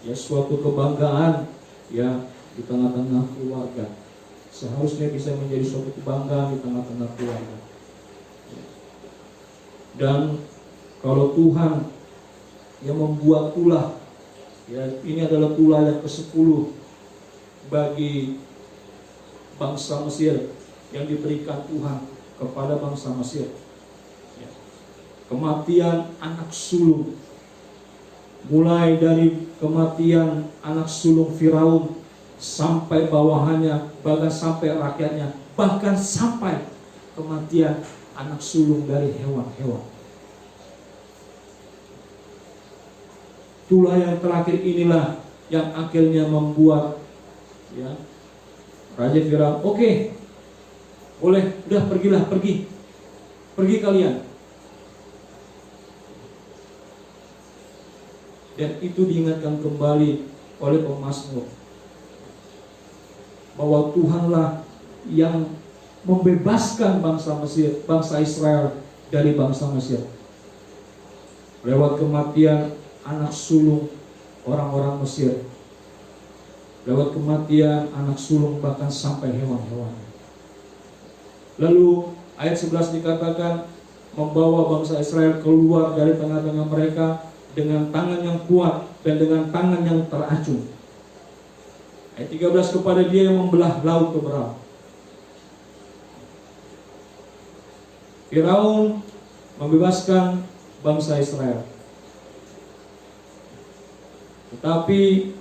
Ya, suatu kebanggaan ya di tengah-tengah keluarga. Seharusnya bisa menjadi suatu kebanggaan di tengah-tengah keluarga. Dan kalau Tuhan yang membuat tulah, ya ini adalah tulah yang ke-10 bagi bangsa Mesir yang diberikan Tuhan kepada bangsa Mesir. Ya. Kematian anak sulung, mulai dari kematian anak sulung Firaun sampai bawahannya, bahkan sampai rakyatnya, bahkan sampai kematian anak sulung dari hewan-hewan. Tulah yang terakhir inilah yang akhirnya membuat ya Raja Firaun, oke, boleh, udah pergilah, pergi kalian. Dan itu diingatkan kembali oleh pemazmur bahwa Tuhanlah yang membebaskan bangsa Mesir, bangsa Israel dari bangsa Mesir lewat kematian anak sulung orang-orang Mesir, lewat kematian anak sulung bahkan sampai hewan-hewan. Lalu ayat 11 dikatakan membawa bangsa Israel keluar dari tengah-tengah mereka dengan tangan yang kuat dan dengan tangan yang teracung. Ayat 13, kepada Dia yang membelah laut Teberau. Firaun membebaskan bangsa Israel. Tetapi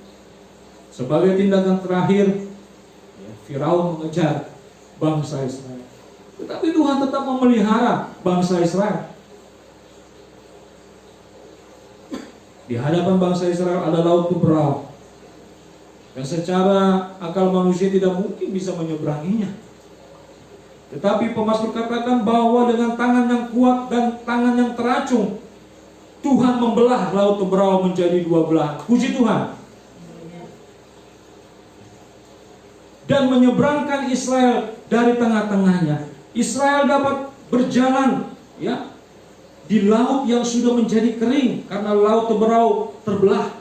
sebagai tindakan terakhir, Firaun mengejar bangsa Israel. Tetapi Tuhan tetap memelihara bangsa Israel. Di hadapan bangsa Israel ada laut Teberau. Dan secara akal manusia tidak mungkin bisa menyeberanginya. Tetapi pemazmur katakan bahwa dengan tangan yang kuat dan tangan yang teracung, Tuhan membelah laut Teberau menjadi dua belahan. Puji Tuhan. Dan menyeberangkan Israel dari tengah-tengahnya. Israel dapat berjalan ya di laut yang sudah menjadi kering karena laut Teberau terbelah.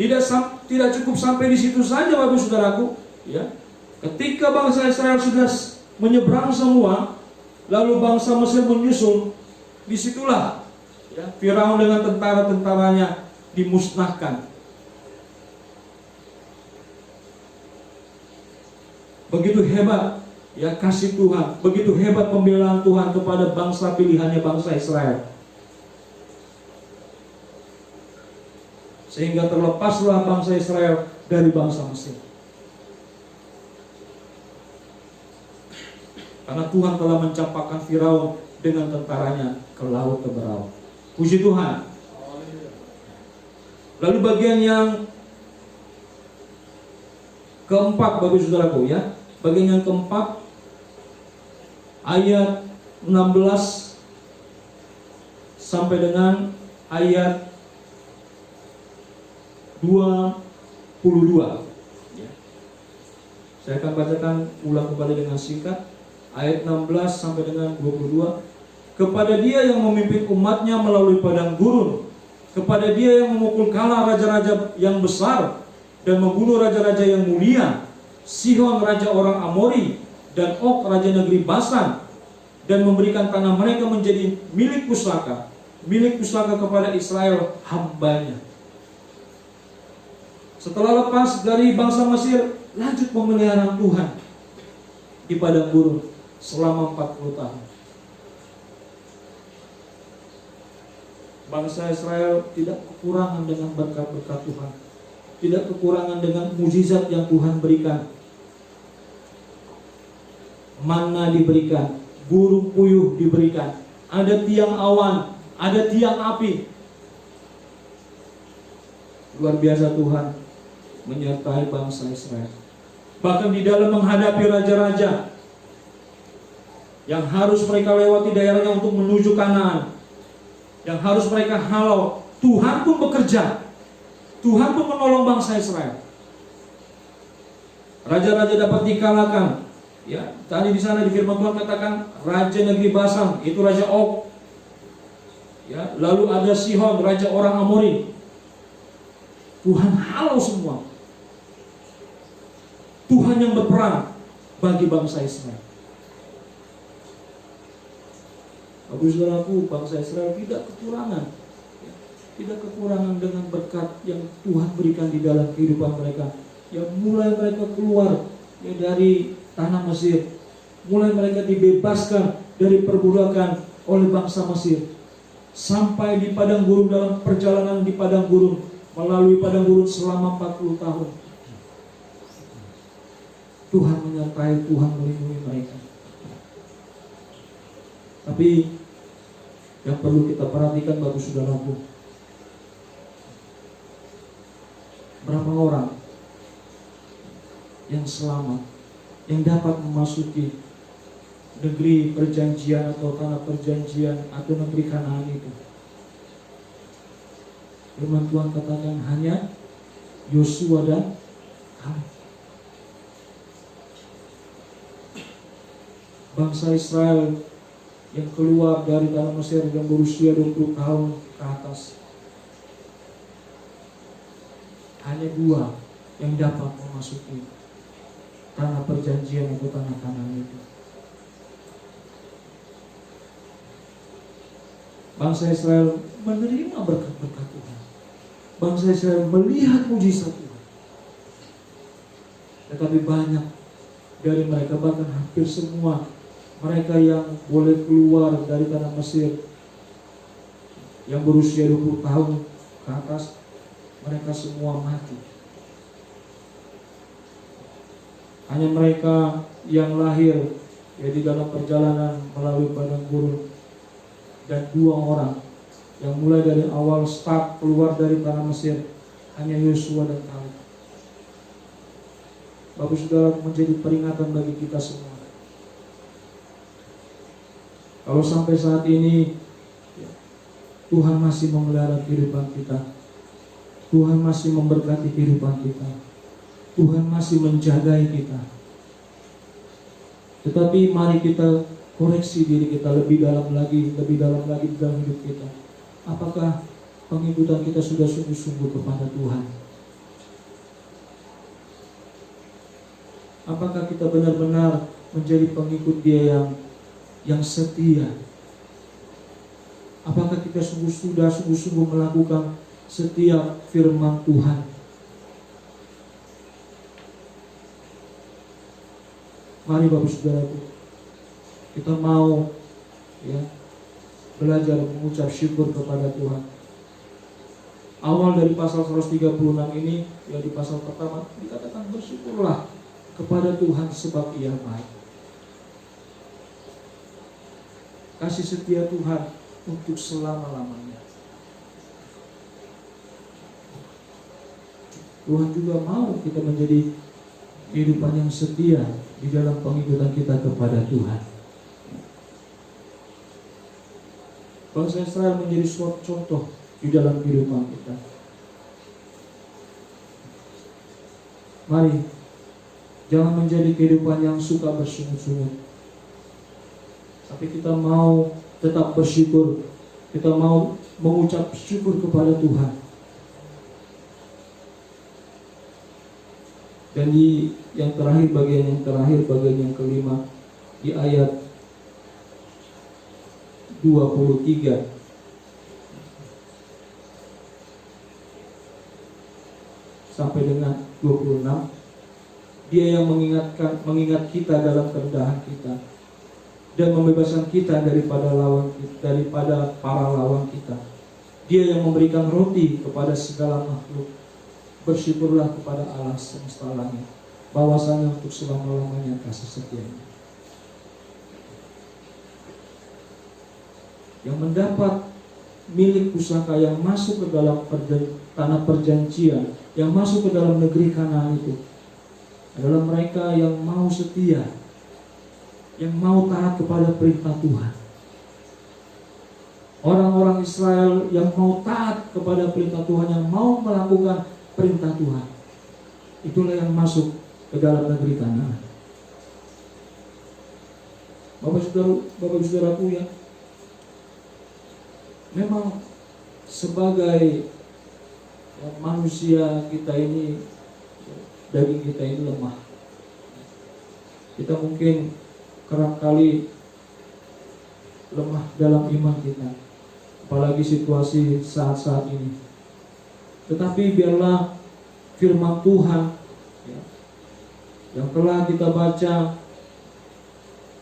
Tidak cukup sampai di situ saja Bapak Saudaraku, ya. Ketika bangsa Israel sudah menyeberang semua, lalu bangsa Mesir menyusul, disitulah ya, Firaun dengan tentara-tentaranya dimusnahkan. Begitu hebat ya kasih Tuhan, begitu hebat pembelaan Tuhan kepada bangsa pilihannya, bangsa Israel. sehingga terlepaslah bangsa Israel dari bangsa Mesir. Karena Tuhan telah mencampakkan Firaun dengan tentaranya ke laut Teberau. Puji Tuhan. Lalu bagian yang keempat, Bapak Saudaraku ya, bagian yang keempat ayat 16 sampai dengan ayat 22. Ya. Saya akan bacakan ulang kembali dengan singkat. Ayat 16 sampai dengan 22. Kepada Dia yang memimpin umatnya melalui padang gurun, kepada Dia yang memukul kalah raja-raja yang besar dan membunuh raja-raja yang mulia, Sihon raja orang Amori dan Og raja negeri Basan, dan memberikan tanah mereka menjadi milik pusaka kepada Israel hambanya. Setelah lepas dari bangsa Mesir, lanjut pemeliharaan Tuhan di padang gurun selama 40 tahun. Bangsa Israel tidak kekurangan dengan berkat-berkat Tuhan, tidak kekurangan dengan mujizat yang Tuhan berikan. Manna diberikan, burung puyuh diberikan, ada tiang awan, ada tiang api. Luar biasa Tuhan menyertai bangsa Israel. Bahkan di dalam menghadapi raja-raja yang harus mereka lewati daerahnya untuk menuju Kanaan, yang harus mereka halau, Tuhan pun bekerja. Tuhan pun menolong bangsa Israel. Raja-raja dapat dikalahkan. Ya, tadi di sana di firman Tuhan katakan raja negeri Basan, itu raja Og. Ya, lalu ada Sihon, raja orang Amori. Tuhan halau semua. Tuhan yang berperang bagi bangsa Israel. Bapak Saudaraku, bangsa Israel tidak kekurangan, ya, tidak kekurangan dengan berkat yang Tuhan berikan di dalam kehidupan mereka. Ya, mulai mereka keluar ya dari tanah Mesir, mulai mereka dibebaskan dari perbudakan oleh bangsa Mesir, sampai di padang gurun, dalam perjalanan di padang gurun, melalui padang gurun selama 40 tahun. Tuhan menyertai, Tuhan melindungi mereka. Tapi yang perlu kita perhatikan Bapak Saudaraku, berapa orang yang selamat, yang dapat memasuki negeri perjanjian atau tanah perjanjian atau negeri Kanaan itu? Firman Tuhan katakan hanya Yosua dan Kaleb. Bangsa Israel yang keluar dari tanah Mesir yang berusia 20 tahun ke atas, hanya 2 yang dapat memasuki tanah perjanjian atau tanah Kanaan itu. Bangsa Israel menerima berkat-berkat Tuhan. Bangsa Israel melihat mujizat Tuhan. Tetapi banyak dari mereka, bahkan hampir semua mereka yang boleh keluar dari tanah Mesir, yang berusia 20 tahun ke atas, mereka semua mati. Hanya mereka yang lahir ya di dalam perjalanan melalui padang gurun, dan 2 orang yang mulai dari awal start keluar dari tanah Mesir, hanya Yosua dan Kaleb. Bapak Saudara, menjadi peringatan bagi kita semua. Kalau sampai saat ini Tuhan masih memelihara kehidupan kita, Tuhan masih memberkati kehidupan kita, Tuhan masih menjagai kita, tetapi mari kita koreksi diri kita lebih dalam lagi dalam hidup kita. Apakah pengikutan kita sudah sungguh-sungguh kepada Tuhan? Apakah kita benar-benar menjadi pengikut Dia yang setia? Apakah kita sungguh-sungguh melakukan setiap firman Tuhan? Mari Bapak Saudaraku, kita mau belajar mengucap syukur kepada Tuhan. awal dari pasal 136 ini, ya di pasal pertama dikatakan bersyukurlah kepada Tuhan sebab Ia baik. Kasih setia Tuhan untuk selama-lamanya. Tuhan juga mau kita menjadi kehidupan yang setia di dalam pengikutan kita kepada Tuhan. Bangsa Israel menjadi suatu contoh di dalam kehidupan kita. Mari, jangan menjadi kehidupan yang suka bersungut-sungut, tapi kita mau tetap bersyukur. Kita mau mengucap syukur kepada Tuhan. Dan di yang terakhir, bagian yang kelima, di ayat 23 sampai dengan 26, Dia yang mengingat kita dalam kerendahan kita dan membebaskan kita daripada para lawan kita. Dia yang memberikan roti kepada segala makhluk. Bersyukurlah kepada Allah semesta langit, bahwasanya untuk selama-lamanya kasih setia-Nya. Yang mendapat milik pusaka yang masuk ke dalam tanah perjanjian, yang masuk ke dalam negeri Kanaan itu adalah mereka yang mau setia, yang mau taat kepada perintah Tuhan. Orang-orang Israel yang mau taat kepada perintah Tuhan, yang mau melakukan perintah Tuhan, itulah yang masuk ke dalam negeri Kanaan. Bapak saudaraku, ya, memang sebagai manusia kita ini, daging kita ini lemah. Kita mungkin kerap kali lemah dalam iman kita, apalagi situasi saat-saat ini. Tetapi biarlah firman Tuhan, ya, yang telah kita baca,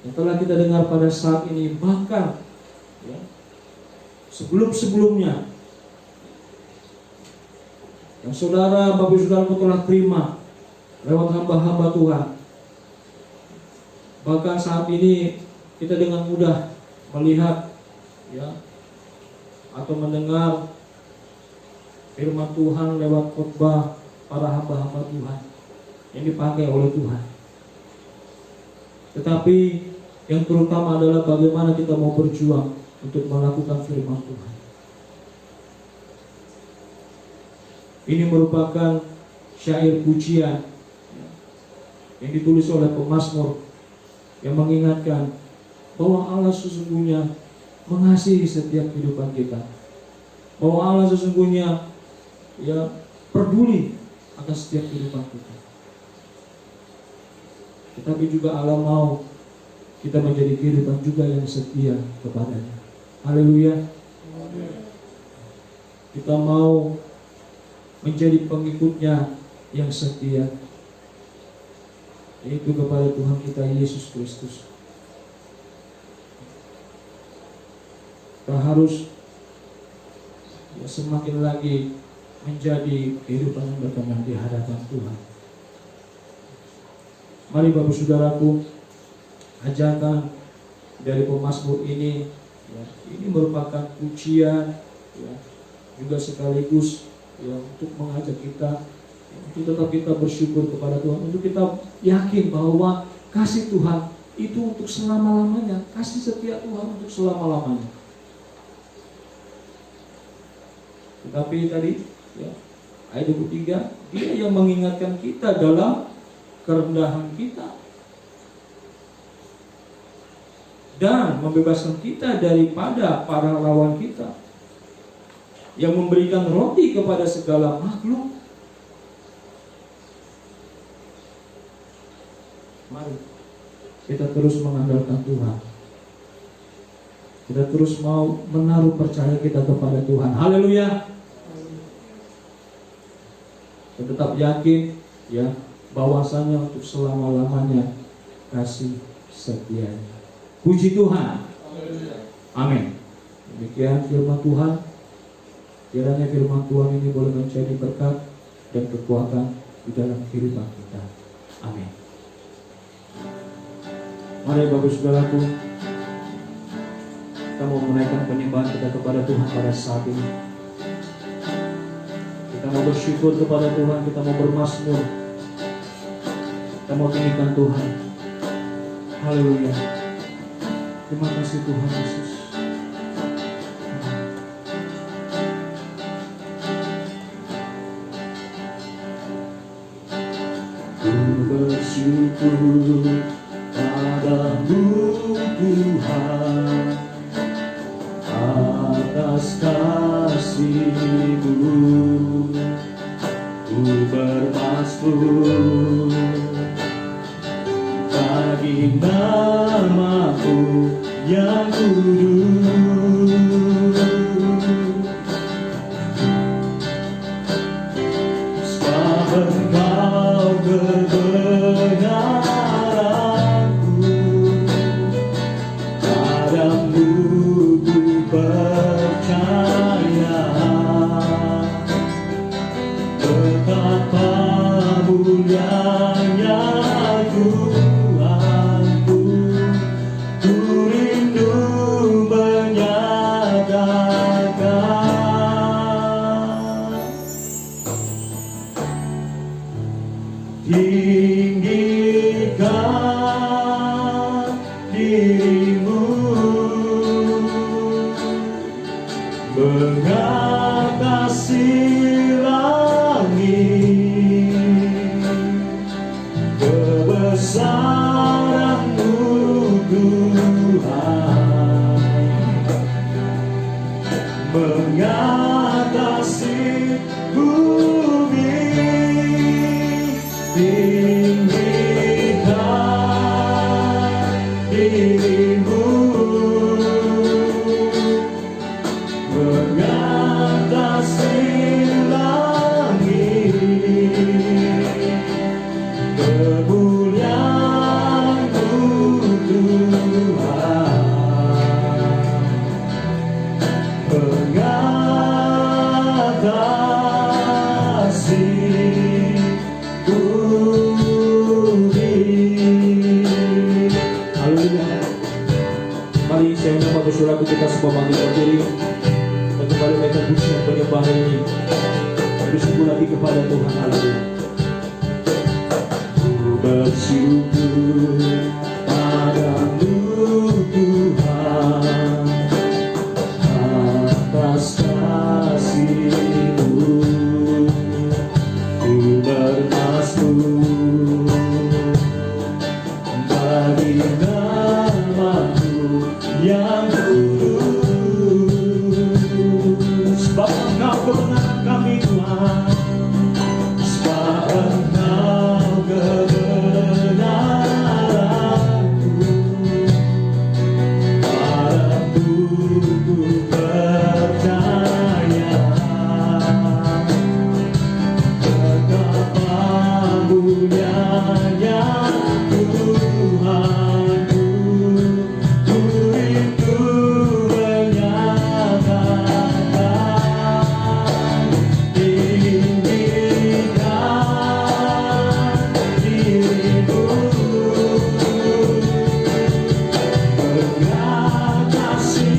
yang telah kita dengar pada saat ini, bahkan, ya, sebelum-sebelumnya, yang saudara, bapak saudaraku telah terima lewat hamba-hamba Tuhan. Bahkan saat ini kita dengan mudah melihat, ya, atau mendengar firman Tuhan lewat khotbah para hamba-hamba Tuhan yang dipakai oleh Tuhan. Tetapi yang terutama adalah bagaimana kita mau berjuang untuk melakukan firman Tuhan. Ini merupakan syair pujian yang ditulis oleh pemazmur yang mengingatkan bahwa Allah sesungguhnya mengasihi setiap kehidupan kita, bahwa Allah sesungguhnya, ya, peduli akan setiap kehidupan kita. Tetapi juga Allah mau kita menjadi kehidupan juga yang setia kepadanya. Haleluya. Kita mau menjadi pengikutnya yang setia, yaitu kepada Tuhan kita Yesus Kristus. Kita harus, ya, semakin lagi menjadi kehidupan yang berkenan di hadapan Tuhan. Mari bapak saudaraku, ajakan dari pemazmur ini, ya, ini merupakan pujian, ya, juga sekaligus, ya, untuk mengajak kita, ya, untuk tetap kita bersyukur kepada Tuhan, untuk kita yakin bahwa kasih Tuhan itu untuk selama-lamanya, kasih setia Tuhan untuk selama-lamanya. Tetapi tadi, ya, ayat 23, Dia yang mengingatkan kita dalam kerendahan kita dan membebaskan kita daripada para lawan kita, yang memberikan roti kepada segala makhluk. Mari kita terus mengandalkan Tuhan. Kita terus mau menaruh percaya kita kepada Tuhan. Haleluya. Kita tetap yakin, ya, bahwasanya untuk selama-lamanya kasih setia-Nya. Puji Tuhan. Amin. Demikian firman Tuhan. Kiranya firman Tuhan ini boleh menjadi berkat dan kekuatan di dalam kehidupan kita. Amin. Mari Bapak Saudaraku, kita mau menaikkan penyembahan kita kepada Tuhan pada saat ini. Kita mau bersyukur kepada Tuhan, kita mau bermazmur, kita mau tinggikan Tuhan. Haleluya. Terima kasih Tuhan Yesus. Ku bersyukur padamu Tuhan atas kasih-Mu. Ku bermazmur bagi nama-Mu yang kudus. Sebab Engkau kebenaranku, padamu ku percaya. Betapa mulianya Tuhanku, ku rindu menyatakan. Tinggikan dirimu, mengatasi langit, kebesaran-Mu Tuhan, mengatasi bumi. Tinggikan dirimu, mengatasi langit, kemuliaan-Mu Tuhan, mengatasi bumi. Haleluya. Mari saya undang Bapak Saudaraku, kita semua bangkit berdiri dan kembali naikkan pujian penyembahan ini. Bersyukur lagi kepada Tuhan. Haleluya. Ku bersyukur padamu Tuhan atas kasih-Mu. Ku bermazmur bagi nama-Mu yang kudus. Sebab Engkau kebenaran kami Tuhan, sebab Engkau kebenaranku, padamu ku percaya. Betapa mulianya Tuhanku, ku rindu menyatakan. Tinggikan dirimu, mengatasi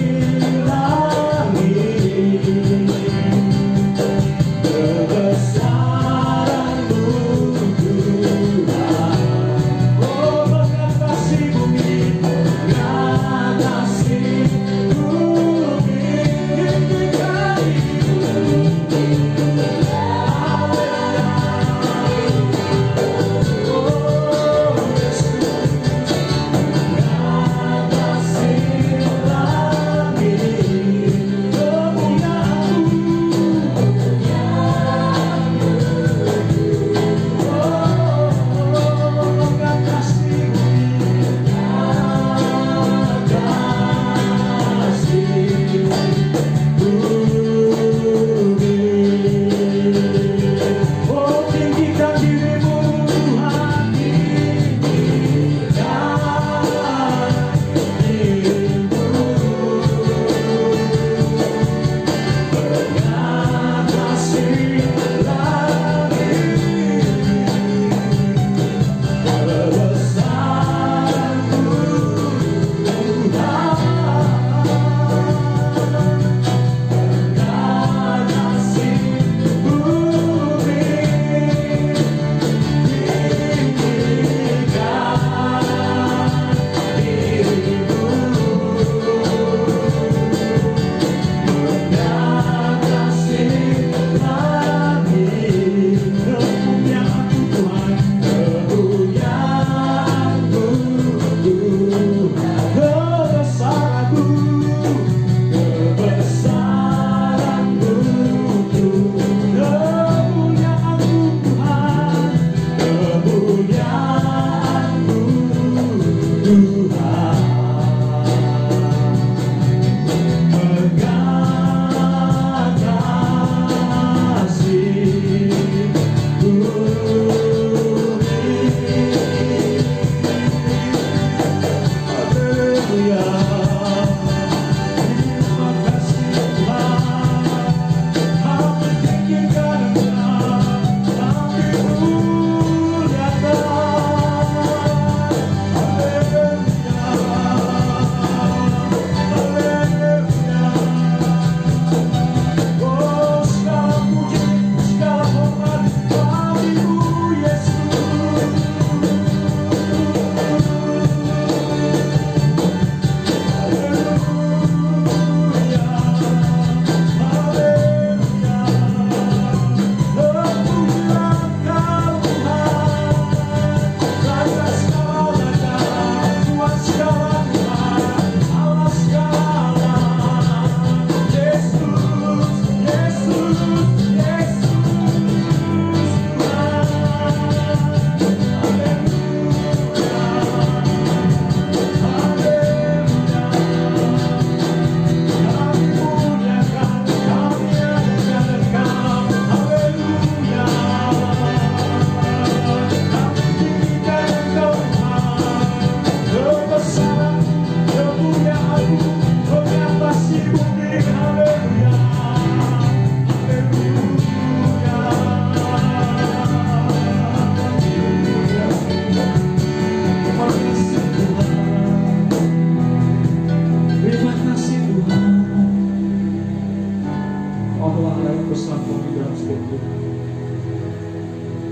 Tuhan seperti itu.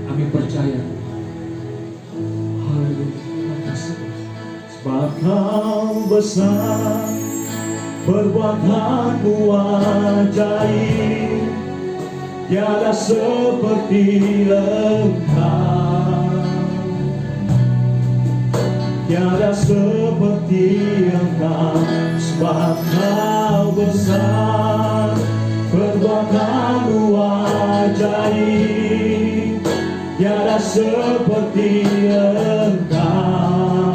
Kami percaya. Haleluya. Terima kasih. Sebab Kau besar, perbuatanmu ajaib, tiada seperti Engkau, tiada seperti Engkau. Sebab Kau besar, perbuatanmu ajaib, tiada seperti Engkau,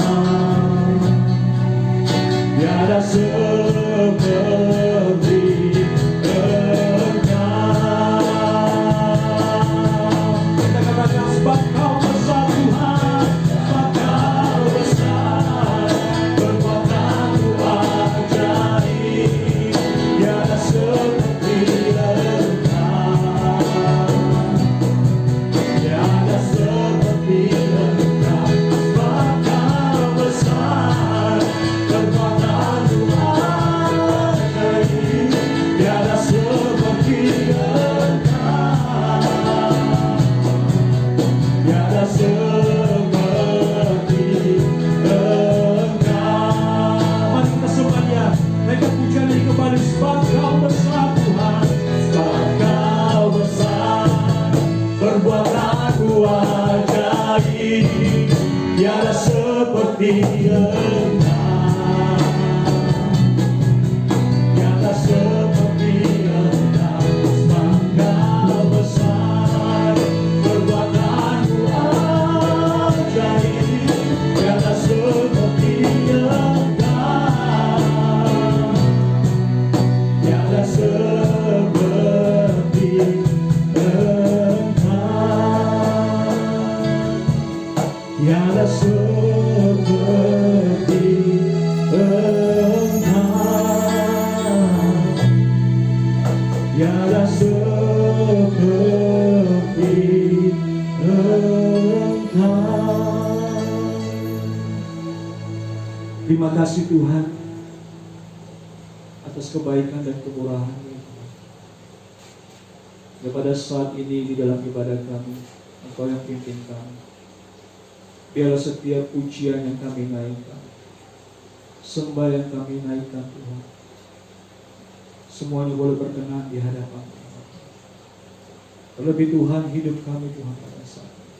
tiada seperti Engkau. Kita katakan sebab Kau besar Tuhan, sebab Kau besar, perbuatanmu ajaib, tiada seperti Engkau, tiada seperti Engkau. Sebab Kau besar, perbuatanmu ajaib, tiada seperti Engkau, tiada seperti Engkau. Mari kita semuanya naikkan pujian ini kembali. Sebab Kau besar Tuhan, sebab Kau besar, perbuatanmu ajaib, tiada seperti Engkau, tiada seperti Engkau. Sebab Kau besar, perbuatanmu ajaib, tiada seperti Engkau, tiada seperti Engkau, tiada seperti Engkau, tiada seperti Engkau. Terima kasih Tuhan atas kebaikan dan kemurahan-Mu. Dan pada saat ini di dalam ibadah kami, Engkau yang pimpin kami. Biarlah setiap pujian yang kami naikkan, sembah yang kami naikkan Tuhan, semuanya boleh berkenan di hadapan Tuhan. Terlebih Tuhan, hidup kami Tuhan pada saat ini.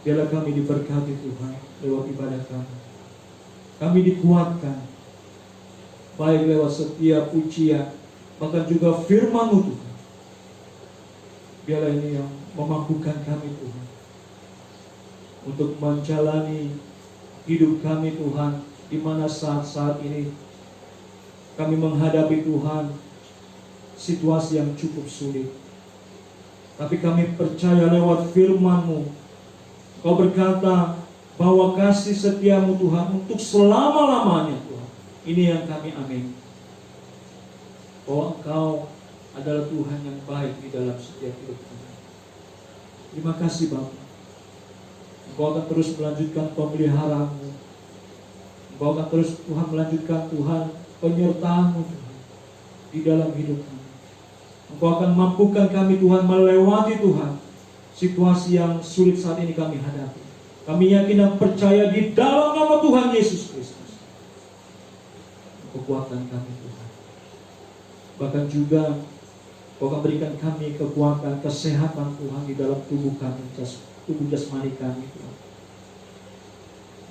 Biarlah kami diberkati Tuhan lewat ibadah kami. Kami dikuatkan, baik lewat setiap pujian, bahkan juga firman-Mu Tuhan. Biarlah ini yang memampukan kami Tuhan, untuk menjalani hidup kami Tuhan, di mana saat-saat ini kami menghadapi Tuhan situasi yang cukup sulit. Tapi kami percaya lewat firman-Mu, Kau berkata bahwa kasih setia-Mu Tuhan untuk selama-lamanya Tuhan. Ini yang kami amin. Bahwa Engkau adalah Tuhan yang baik di dalam setiap hidup kami. Terima kasih Bapa. Engkau akan terus melanjutkan pemeliharaan-Mu. Engkau akan terus Tuhan melanjutkan Tuhan penyertaan-Mu Tuhan di dalam hidup kami. Engkau akan mampukan kami Tuhan melewati Tuhan situasi yang sulit saat ini kami hadapi. Kami yakin dan percaya di dalam nama Tuhan Yesus Kristus. Kekuatan kami Tuhan. Bahkan juga Kau akan berikan kami kekuatan, kesehatan Tuhan di dalam tubuh kami, tubuh jasmani kami Tuhan.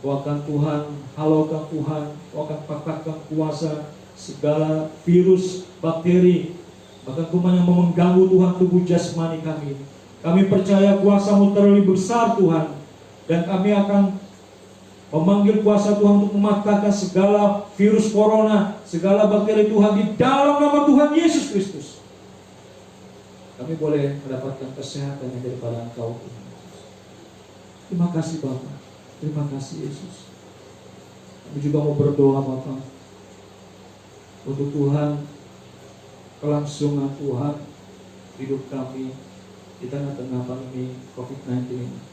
Kau akan Tuhan halaukan Tuhan, Kau akan patahkan kuasa segala virus, bakteri, bahkan kuman yang mengganggu Tuhan tubuh jasmani kami. Kami percaya kuasa-Mu terlalu besar Tuhan, dan kami akan memanggil kuasa Tuhan untuk mematahkan segala virus corona, segala bakteri Tuhan di dalam nama Tuhan Yesus Kristus. Kami boleh mendapatkan kesehatan yang daripada Engkau Tuhan. Terima kasih Bapa, terima kasih Yesus. Kami juga mau berdoa Bapa, untuk Tuhan kelangsungan Tuhan hidup kami di tengah-tengah pandemi COVID-19 ini.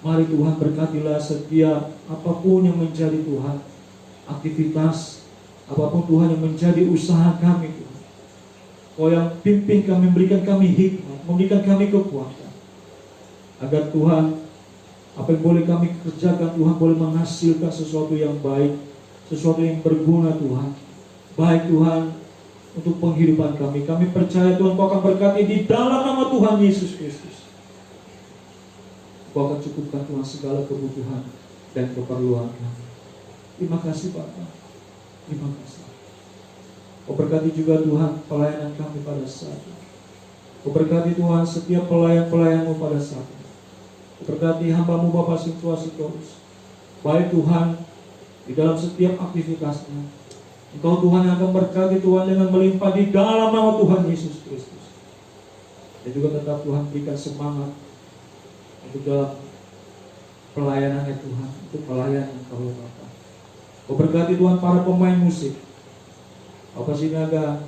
Mari Tuhan berkatilah setiap apapun yang menjadi Tuhan aktivitas, apapun Tuhan yang menjadi usaha kami Tuhan. Kau yang pimpin kami, memberikan kami hikmat, memberikan kami kekuatan. Agar Tuhan, apa yang boleh kami kerjakan, Tuhan boleh menghasilkan sesuatu yang baik, sesuatu yang berguna Tuhan. Baik Tuhan, untuk penghidupan kami. Kami percaya Tuhan Kau akan berkati di dalam nama Tuhan Yesus Kristus. Kau akan cukupkan Tuhan segala kebutuhan dan keperluan kami. Terima kasih Bapa. Terima kasih. Kau berkati juga Tuhan pelayanan kami pada saat ini. Kau berkati Tuhan setiap pelayan-pelayan-Mu pada saat ini. Kau berkati hamba-Mu Bapak Sintuasitorus. Baik Tuhan, di dalam setiap aktivitasnya. Engkau Tuhan yang akan berkati Tuhan dengan melimpah di dalam nama Tuhan Yesus Kristus. Dan juga tetap Tuhan berikan semangat untuk dalam pelayanannya Tuhan, untuk pelayanan Engkau ya Bapa. Kau berkati Tuhan para pemain musik, Bapak Sinaga,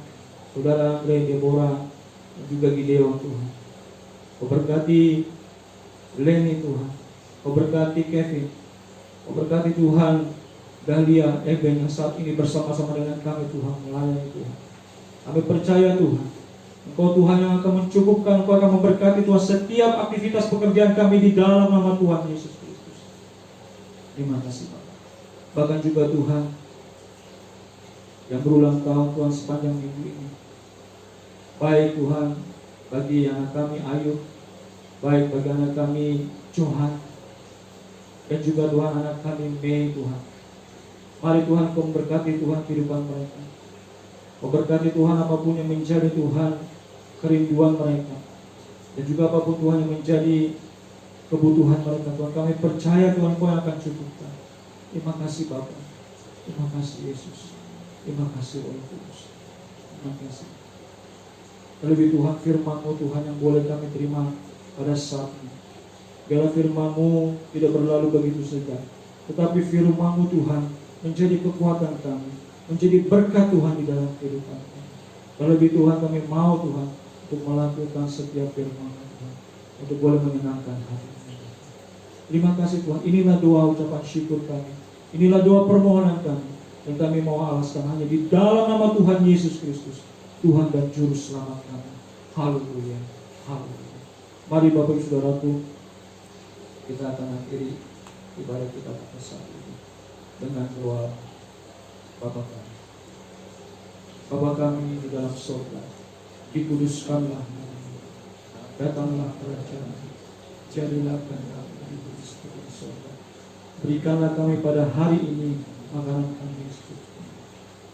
Saudara Andre, Deborah, dan juga Gideon Tuhan. Kau berkati Lenny Tuhan, Kau berkati Kevin, Kau berkati Tuhan Dahlia, Eben yang saat ini bersama-sama dengan kami Tuhan melayani Tuhan. Kami percaya Tuhan, Engkau Tuhan yang akan mencukupkan, Engkau akan memberkati Tuhan setiap aktivitas pekerjaan kami di dalam nama Tuhan Yesus Kristus. Terima kasih Bapak. Bahkan juga Tuhan yang berulang tahun Tuhan sepanjang minggu ini. Baik Tuhan bagi anak kami Ayub, baik bagi anak kami Johan, dan juga Tuhan anak kami Mei Tuhan. Mari Tuhan Kau memberkati Tuhan kehidupan mereka. Kau berkati Tuhan apapun yang menjadi Tuhan kerinduan mereka, dan juga apapun Tuhan yang menjadi kebutuhan mereka Tuhan. Kami percaya Tuhan Kau yang akan cukupkan. Terima kasih Bapa. Terima kasih Yesus. Terima kasih Roh Kudus. Terima kasih. Terlebih Tuhan firman-Mu Tuhan yang boleh kami terima pada saat ini. Biarlah firman-Mu tidak berlalu begitu saja, tetapi firman-Mu Tuhan menjadi kekuatan kami, menjadi berkat Tuhan di dalam kehidupan kami. Terlebih Tuhan kami mau Tuhan untuk melakukan setiap firman-Mu Tuhan, untuk boleh menyenangkan hati kami. Terima kasih Tuhan. Inilah doa ucapan syukur kami. Inilah doa permohonan kami, dan kami mau alaskan hanya di dalam nama Tuhan Yesus Kristus, Tuhan dan Juru Selamat kami. Haleluya. Haleluya. Mari Bapak Ibu Saudaraku, kita akan akhiri ibadah kita pada saat ini dengan doa Bapa kami. Bapa kami di dalam surga, dikuduskanlah nama-Mu. Datanglah kerajaan-Mu. Jadilah kehendak-Mu di bumi seperti di surga. Berikanlah kami pada hari ini makanan kami secukupnya.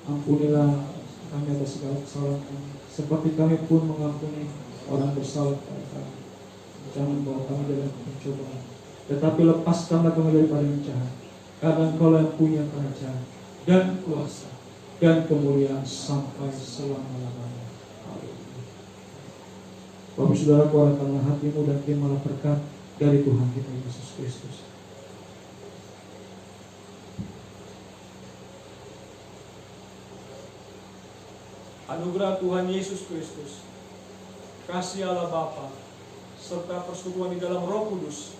Ampunilah kami atas segala kesalahan kami, seperti kami pun mengampuni orang bersalah kepada kami. Jangan bawa kami dalam pencobaan, tetapi lepaskanlah kami daripada yang jahat. Karena Engkau yang punya kerajaan dan kuasa dan kemuliaan sampai selama-lamanya. Haleluya. Bapak Saudara, kuatkanlah hatimu dan terimalah berkat dari Tuhan kita Yesus Kristus. Anugerah Tuhan Yesus Kristus, kasih Allah Bapa, serta persekutuan di dalam Roh Kudus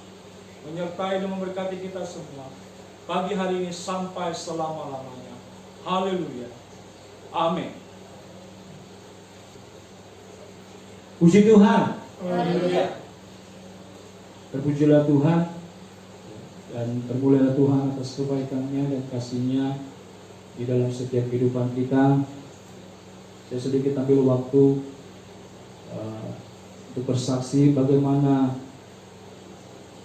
menyertai dan memberkati kita semua pagi hari ini sampai selama-lamanya. Haleluya. Amin. Puji Tuhan. Haleluya. Terpujilah Tuhan dan termulialah Tuhan atas kebaikan-Nya dan kasih-Nya di dalam setiap kehidupan kita. Saya sedikit ambil waktu untuk bersaksi bagaimana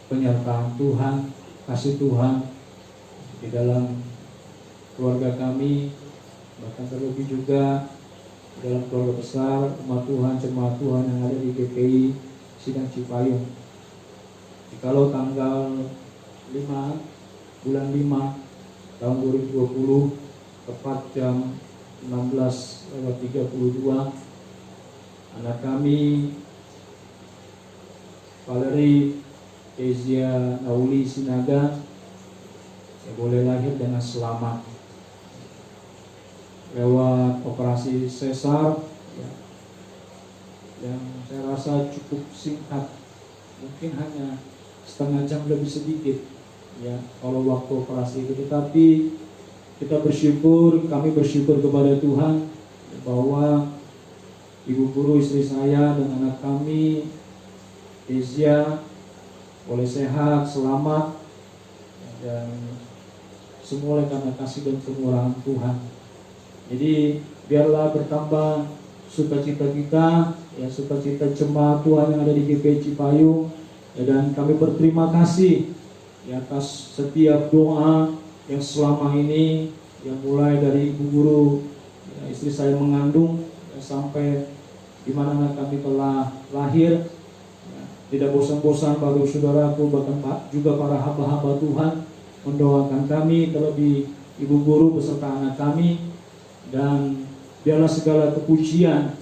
penyertaan Tuhan, kasih Tuhan di dalam keluarga kami, bahkan terlebih juga di dalam keluarga besar umat Tuhan, jemaat Tuhan yang ada di GPI Sidang Cipayung. Kalau tanggal 5 bulan 5 tahun 2020 tepat jam 16:32 anak kami Valerie Kezia Nauli Sinaga boleh lahir dengan selamat lewat operasi sesar ya, yang saya rasa cukup singkat, mungkin hanya setengah jam lebih sedikit ya kalau waktu operasi itu. Tetapi kita bersyukur, kami bersyukur kepada Tuhan bahwa Ibu guru istri saya dan anak kami Kezia boleh sehat, selamat, dan semua oleh karena kasih dan kemurahan Tuhan. Jadi biarlah bertambah sukacita kita, ya, sukacita jemaat Tuhan yang ada di GPI Cipayung, ya, dan kami berterima kasih ya atas setiap doa yang selama ini, yang mulai dari ibu guru, ya, istri saya mengandung, ya, sampai di mana anak kami telah lahir. Ya, tidak bosan-bosan bagi saudaraku, bahkan juga para hamba-hamba Tuhan mendoakan kami, terlebih ibu guru beserta anak kami. Dan biarlah segala kepujian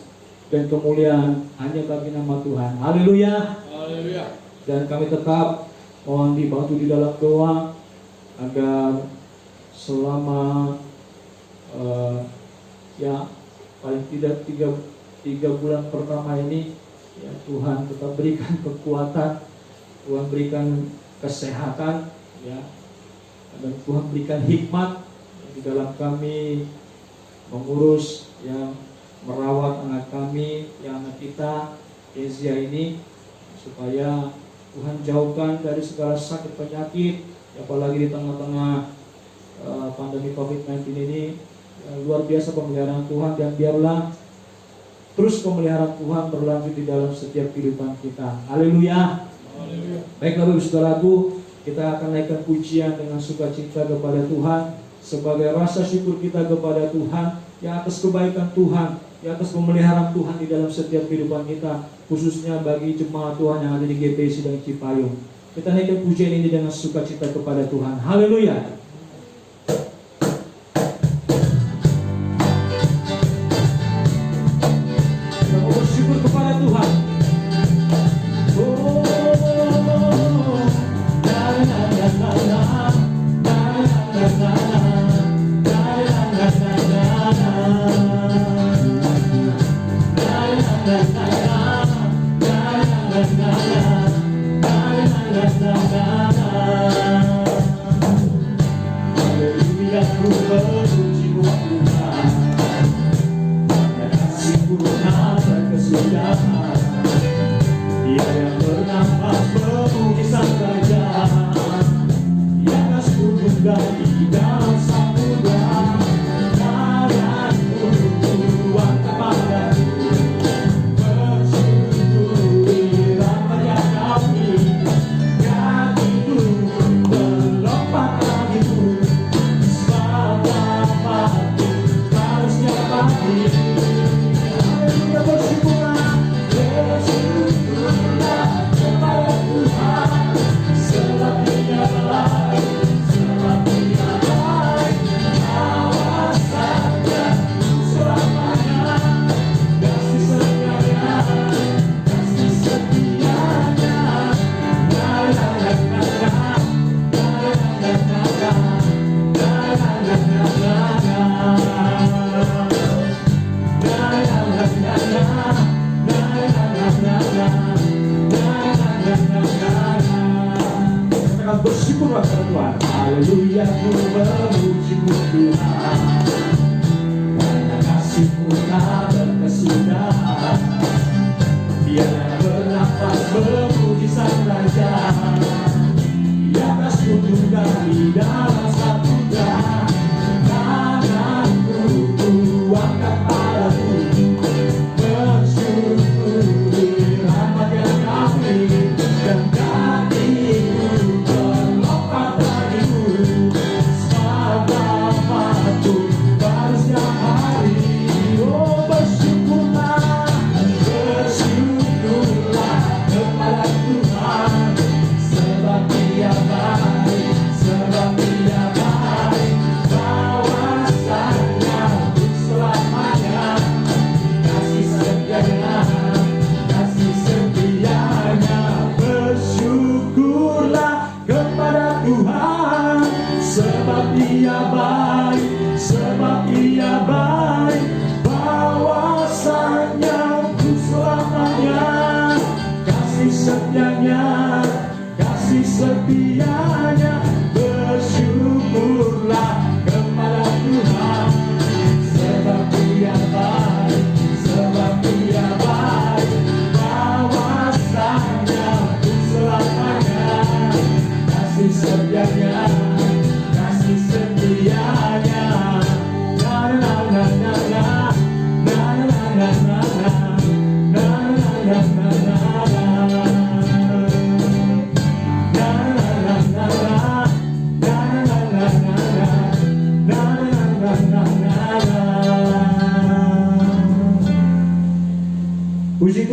dan kemuliaan hanya bagi nama Tuhan. Haleluya. Haleluya. Dan kami tetap mohon dibantu di dalam doa agar selama ya paling tidak tiga bulan pertama ini, ya, Tuhan tetap berikan kekuatan, Tuhan berikan kesehatan, ya, dan Tuhan berikan hikmat di dalam kami mengurus, yang merawat anak kami, yang anak kita Kezia ini, supaya Tuhan jauhkan dari segala sakit penyakit, apalagi di tengah-tengah pandemi COVID-19 ini. Ya, luar biasa pemeliharaan Tuhan, dan biarlah terus pemeliharaan Tuhan berlanjut di dalam setiap kehidupan kita. Haleluya. Baik Bapak Ibu Saudaraku, kita akan naikkan pujian dengan sukacita kepada Tuhan sebagai rasa syukur kita kepada Tuhan, ya, atas kebaikan Tuhan, ya, atas pemeliharaan Tuhan di dalam setiap kehidupan kita, khususnya bagi jemaat Tuhan yang ada di GPI Sidang Cipayung. Kita naikkan pujian ini dengan sukacita kepada Tuhan. Haleluya. Kita mau bersyukur kepada Tuhan. Haleluya, ku memuji-Mu Tuhan, karena kasih-Mu tak berkesudahan. Dia yang bernafas memukiskan kerajaan, Dia atas gunung dan di dalam samudra. Tanganku angkat padaku, bersyukuri rahmat-Nya kami. Kakiku melompat bagimu, selamat-Mu harusnya pagi. Haleluya, bersyukurlah, bersyukurlah kepada Tuhan, sebab Dia baik, sebab Dia baik, awasannya selamanya, kasih setianya, kasih setianya. Katakan bersyukurlah kepada Tuhan. Haleluya, ku memuji-Mu Tuhan, karena kasih-Mu tak berkesudahan. Dia yang bernafas memuji Sang Raja, di atas gunung dan di dalam samudra. Tanganku angkat padamu, bersyukuri rahmat-Nya kami, dan kakiku melompat bagimu, selamat-Mu baru setiap hari. Oh, bersyukurlah, bersyukurlah kepada Tuhan, sebab Dia baik, sebab Dia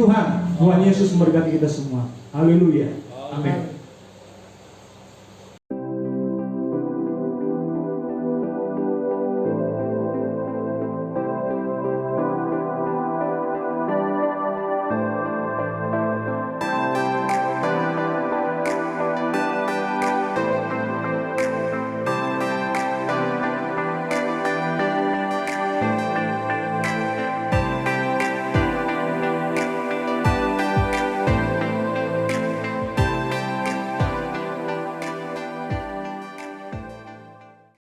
Tuhan. Tuhan Yesus memberkati kita semua. Haleluya. Amin.